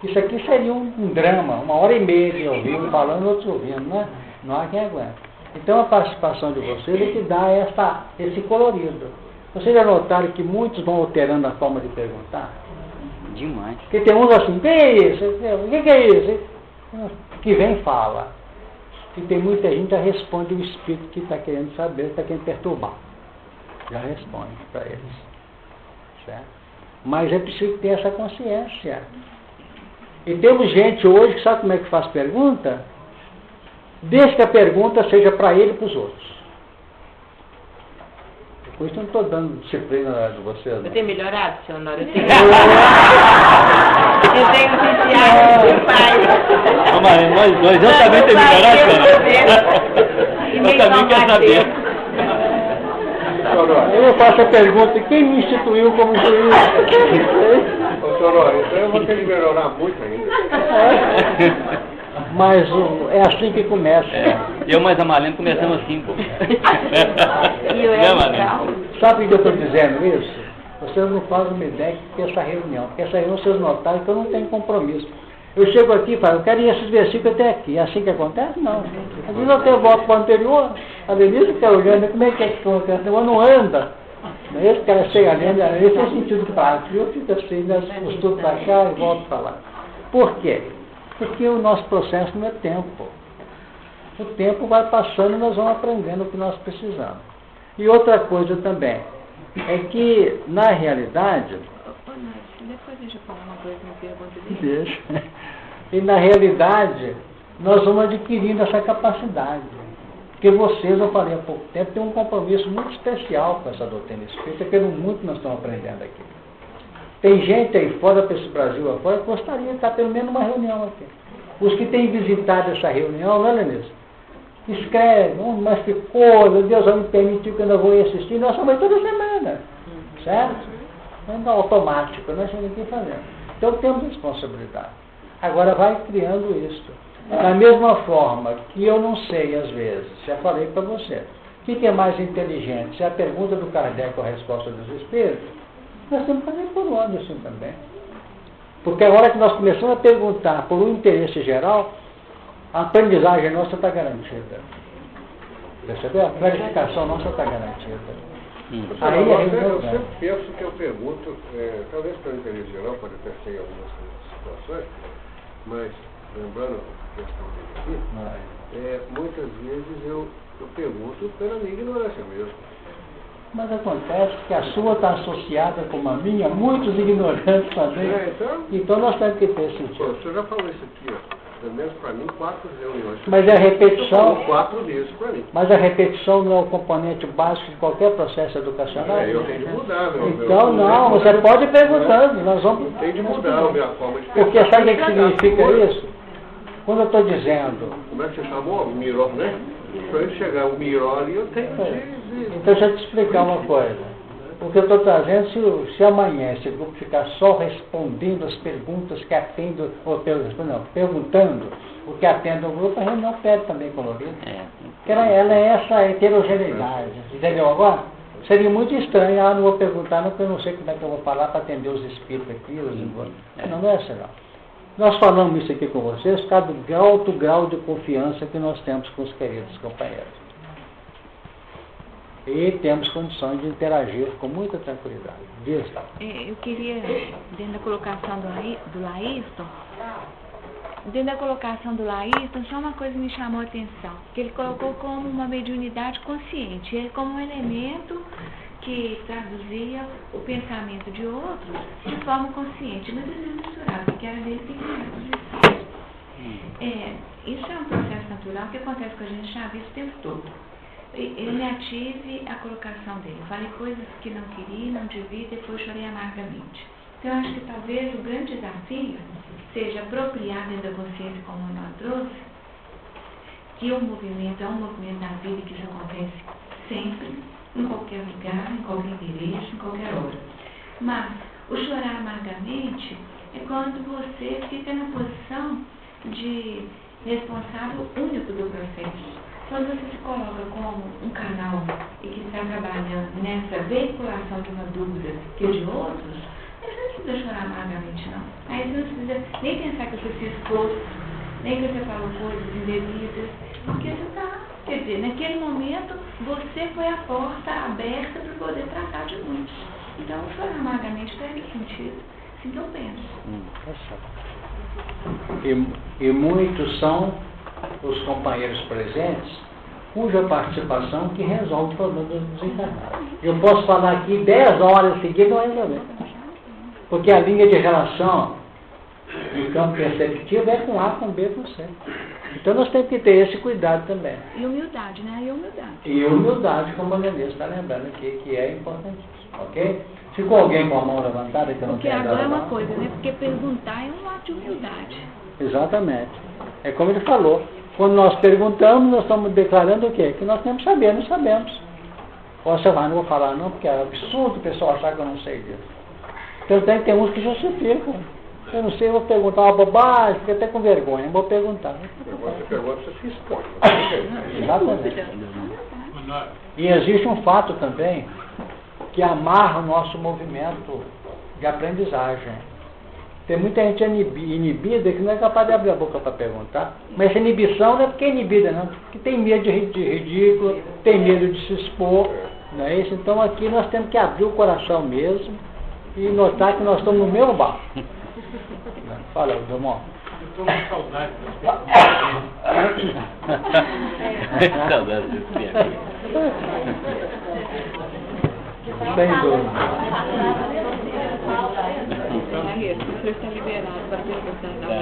isso aqui seria um drama, 1h30 de ouvindo, falando, outros ouvindo, né? Não há quem aguenta. Então a participação de vocês é que dá esse colorido. Vocês já notaram que muitos vão alterando a forma de perguntar? Demais. Porque tem uns assim, o que é isso? O que é isso? Que vem e fala. E tem muita gente que já responde o espírito que está querendo saber, está querendo perturbar. Já responde para eles. Certo? Mas é preciso ter essa consciência. E temos gente hoje que sabe como é que faz pergunta? Desde que a pergunta seja para ele e para os outros. Por isso eu não estou dando disciplina de vocês. Eu tenho melhorado, seu Honório? Eu tenho oficiais de paz. Mas nós dois, eu também tenho melhorado, senhora. Eu também quero saber. Eu faço a pergunta, quem me instituiu como juiz? Ô, senhor, então eu vou ter que melhorar muito ainda. Mas é assim que começa. Eu mais a Marlene começamos assim, pô. E eu Sabe o que eu estou dizendo isso? Vocês não fazem uma ideia que essa reunião. Porque essa reunião vocês notaram que eu não tenho compromisso. Eu chego aqui e falo, eu quero ir esses versículos até aqui. É assim que acontece? Não. Às vezes eu até volto para o anterior. A Denise fica olhando, como é que acontece? O não anda. Esse cara chega ali, esse é o sentido prático. Eu fico assim, costumo para cá e volto para lá. Por quê? Porque o nosso processo não é tempo. O tempo vai passando e nós vamos aprendendo o que nós precisamos. E outra coisa também, é que, na realidade... Depois deixa eu falar uma coisa, me pergunta dele. Deixa. E, na realidade, nós vamos adquirindo essa capacidade. Porque vocês, eu falei há pouco tempo, têm um compromisso muito especial com essa doutrina espírita, pelo muito que nós estamos aprendendo aqui. Tem gente aí fora desse Brasil afora que gostaria de estar pelo menos numa reunião aqui. Os que têm visitado essa reunião, não é, Lenilson? Escrevem, mas que coisa, Deus vai me permitir que eu não vou assistir. Nós somos toda semana, certo? Não é automático, nós estamos aqui fazendo. Então temos responsabilidade. Agora vai criando isso. Da mesma forma que eu não sei, às vezes, já falei para você, o que é mais inteligente? Se é a pergunta do Kardec ou a resposta dos espíritos, nós temos que fazer por onde assim também. Porque a hora que nós começamos a perguntar por um interesse geral, a aprendizagem nossa está garantida. Percebeu? A clarificação nossa está garantida. Aí, eu sempre penso que eu pergunto, talvez para o interesse geral, pode até ser em algumas situações, mas lembrando a questão dele aqui, muitas vezes eu pergunto pela minha ignorância mesmo. Mas acontece que a sua está associada com a minha, muitos ignorantes também. Então nós temos que ter esse sentido. O senhor já falou isso aqui, pelo menos para mim, 4 reuniões. Mas a repetição. 4 vezes para mim. Mas a repetição não é o componente básico de qualquer processo educacional? Eu tenho de mudar, Então não, você pode ir perguntando. Nós vamos. Tem de mudar a minha forma de pensar. Porque sabe o que significa isso? Quando eu estou dizendo. Como é que você chamou? Miró, né? Para ele chegar o miró ali, eu tenho que. Então deixa eu te explicar uma coisa. O que eu estou trazendo, se amanhã esse grupo ficar só respondendo as perguntas que atendem, ou perguntando o que atende o grupo, a reunião perde também colorido. Porque ela é essa heterogeneidade. Entendeu agora? Seria muito estranho, não vou perguntar, não, porque eu não sei como é que eu vou falar para atender os espíritos aqui. Não é assim, não. Nós falamos isso aqui com vocês por causa do alto grau de confiança que nós temos com os queridos companheiros. E temos condições de interagir com muita tranquilidade. Diz, tá? Eu queria, dentro da colocação do Laírton, só uma coisa me chamou a atenção, que ele colocou como uma mediunidade consciente, ele como um elemento que traduzia o pensamento de outros de forma consciente, mas ele misturava, porque era dele tem isso é um processo natural que acontece com a gente já visto o tempo todo. Eu me ative à colocação dele. Falei coisas que não queria, não devia, depois chorei amargamente. Então, eu acho que talvez o grande desafio seja apropriar dentro da consciência, como o Manuel trouxe, que o movimento é um movimento da vida, que isso acontece sempre, em qualquer lugar, em qualquer igreja, em qualquer hora. Mas o chorar amargamente é quando você fica na posição de responsável único do processo. Quando você se coloca como um canal e que está trabalhando nessa veiculação de uma dúvida que de outros, você não precisa chorar amargamente, não. Aí você não precisa nem pensar que você se expôs, nem que você falou coisas indevidas, porque você está, quer dizer, naquele momento você foi a porta aberta para poder tratar de muitos. Então, chorar amargamente perde sentido. Assim que eu penso. E muitos são os companheiros presentes, cuja participação que resolve o problema dos desencarnados. Eu posso falar aqui 10 horas seguidas, não vai resolver. Porque a linha de relação do campo perceptivo é com A, com B, com C. Então nós temos que ter esse cuidado também. E humildade, né? E humildade, como a Nenê está lembrando aqui, que é importantíssimo, ok? Ficou alguém com a mão levantada que eu não Porque tenho agora é uma coisa, né? Porque perguntar é um ato de humildade. Exatamente. É como ele falou. Quando nós perguntamos, nós estamos declarando o quê? Que nós temos que saber, não sabemos. Ou você vai, não vou falar não, porque é absurdo o pessoal achar que eu não sei disso. Então tem uns que justificam. Eu não sei, eu vou perguntar uma bobagem, fico até com vergonha, não vou perguntar. Você pergunta, você se expõe. Exatamente. E existe um fato também que amarra o nosso movimento de aprendizagem. Tem muita gente inibida que não é capaz de abrir a boca para perguntar. Mas essa inibição não é porque é inibida, não. Porque tem medo de ridículo, tem medo de se expor. Não é isso? Então aqui nós temos que abrir o coração mesmo e notar que nós estamos no mesmo barco. Fala, Delmão. Eu estou com saudade das saudade desse tempo. Sem dúvida.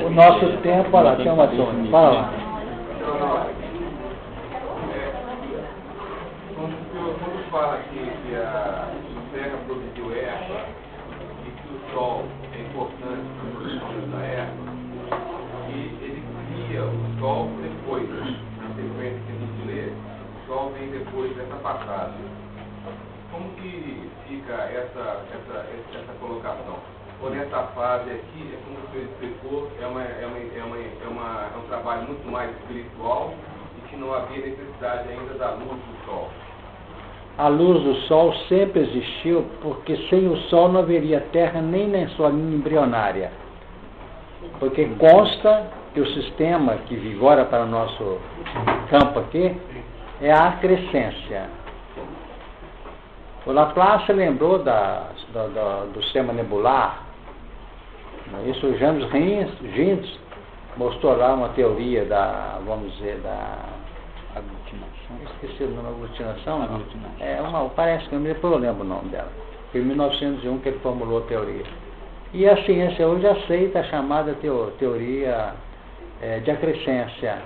O nosso tempo, olha lá, tem uma turma. Fala lá. Quando fala que a terra produziu erva e que o sol é importante para a produção da erva, e ele cria o sol depois, na sequência que a gente lê, o sol vem depois dessa passagem. Como que fica essa colocação? Por essa fase aqui, é como o senhor explicou, é um trabalho muito mais espiritual e que não havia necessidade ainda da luz do sol. A luz do sol sempre existiu, porque sem o sol não haveria terra nem na sua linha embrionária. Porque consta que o sistema que vigora para o nosso campo aqui é a acrescência. O Laplace lembrou do sistema nebular. Isso o James Jeans mostrou lá uma teoria da, vamos dizer, da aglutinação. Esqueci o nome, aglutinação? Parece que depois eu lembro o nome dela. Foi em 1901 que ele formulou a teoria. E a ciência hoje aceita a chamada teoria de acrescência.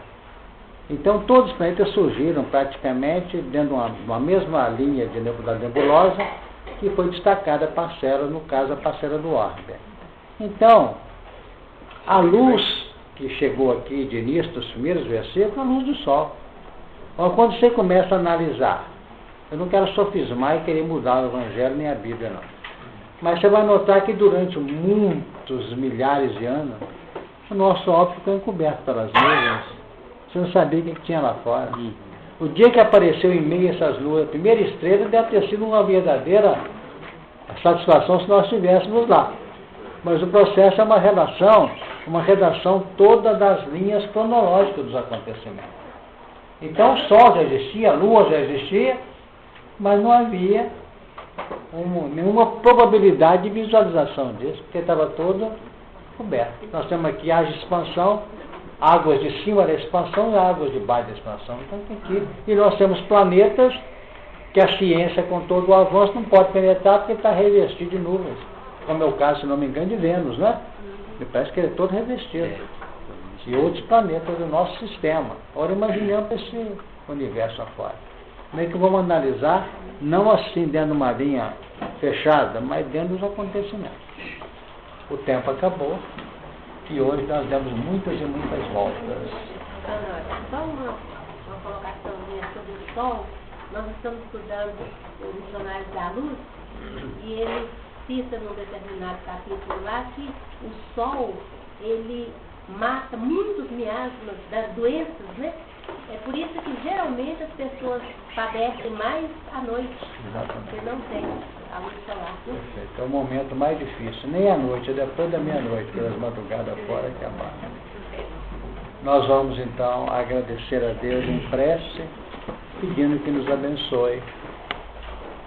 Então todos os planetas surgiram praticamente dentro de uma mesma linha da nebulosa que foi destacada a parcela, no caso a parcela do Oort. Então, a luz que chegou aqui de início dos primeiros versículos é a luz do sol. Então, quando você começa a analisar, eu não quero sofismar e querer mudar o Evangelho nem a Bíblia, não. Mas você vai notar que durante muitos milhares de anos, o nosso óbvio ficou encoberto pelas nuvens. Você não sabia o que tinha lá fora. O dia que apareceu em meio a essas luas, a primeira estrela deve ter sido uma verdadeira satisfação se nós estivéssemos lá. Mas o processo é uma redação toda das linhas cronológicas dos acontecimentos. Então o Sol já existia, a Lua já existia, mas não havia nenhuma probabilidade de visualização disso, porque estava todo coberto. Nós temos aqui a expansão, águas de cima da expansão e águas de baixo da expansão. Então tem aqui, e nós temos planetas que a ciência, com todo o avanço, não pode penetrar porque está revestido de nuvens. Como é o caso, se não me engano, de Vênus, né? Me parece que ele é todo revestido. E outros planetas do nosso sistema. Ora, imaginemos esse universo afora. Como é que vamos analisar, não assim dentro de uma linha fechada, mas dentro dos acontecimentos. O tempo acabou e hoje nós demos muitas e muitas voltas. Só uma colocaçãozinha sobre o Sol. Nós estamos estudando o Dicionário da Luz e ele cita num determinado capítulo lá que o Sol, ele mata muitos miasmas das doenças, né? É por isso que geralmente as pessoas padecem mais à noite, porque não tem a luz solar. Perfeito. É o momento mais difícil, nem à noite, é depois da meia-noite, pelas madrugadas fora que abate. Nós vamos então agradecer a Deus em prece, pedindo que nos abençoe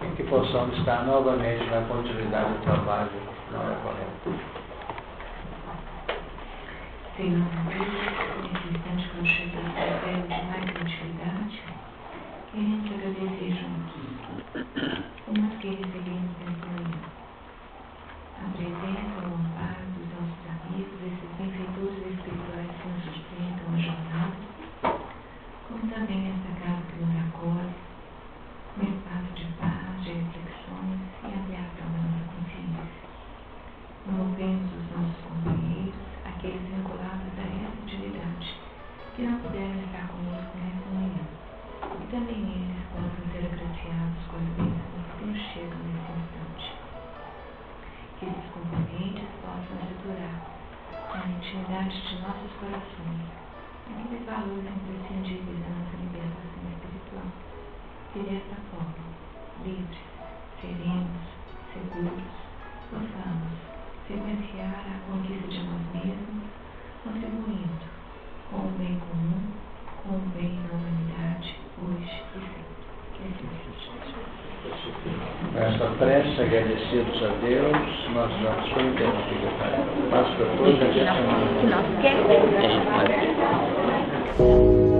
e que possamos estar novamente na continuidade do trabalho na hora correta. Senhor Deus, nesse instante que nós chegamos ao pé de mais intimidade, queremos agradecer juntos, como que recebemos nessa manhã, a presença, o amparo dos nossos amigos, esses benfeitores espirituais que nos sustentam a jornada, como também essa casa que nos acolhe, um espaço de paz, de reflexões e ampliação da nossa consciência. Promovemos os nossos companheiros, aqueles vinculados a essa atividade, que não puderam estar conosco nessa manhã, e também eles possam ser agraciados com as bênçãos que nos chegam nesse instante. Que esses componentes possam se durar na intimidade de nossos corações, aqueles valores imprescindíveis da nossa libertação espiritual, e desta forma, livres, serenos, seguros, possamos sequenciar a conquista de nós mesmos, contribuindo com o bem comum, com o bem da humanidade, hoje e sempre. Nesta prece, agradecidos a Deus, nós vamos ser interrompidos. Passo a todos a Que nós queremos.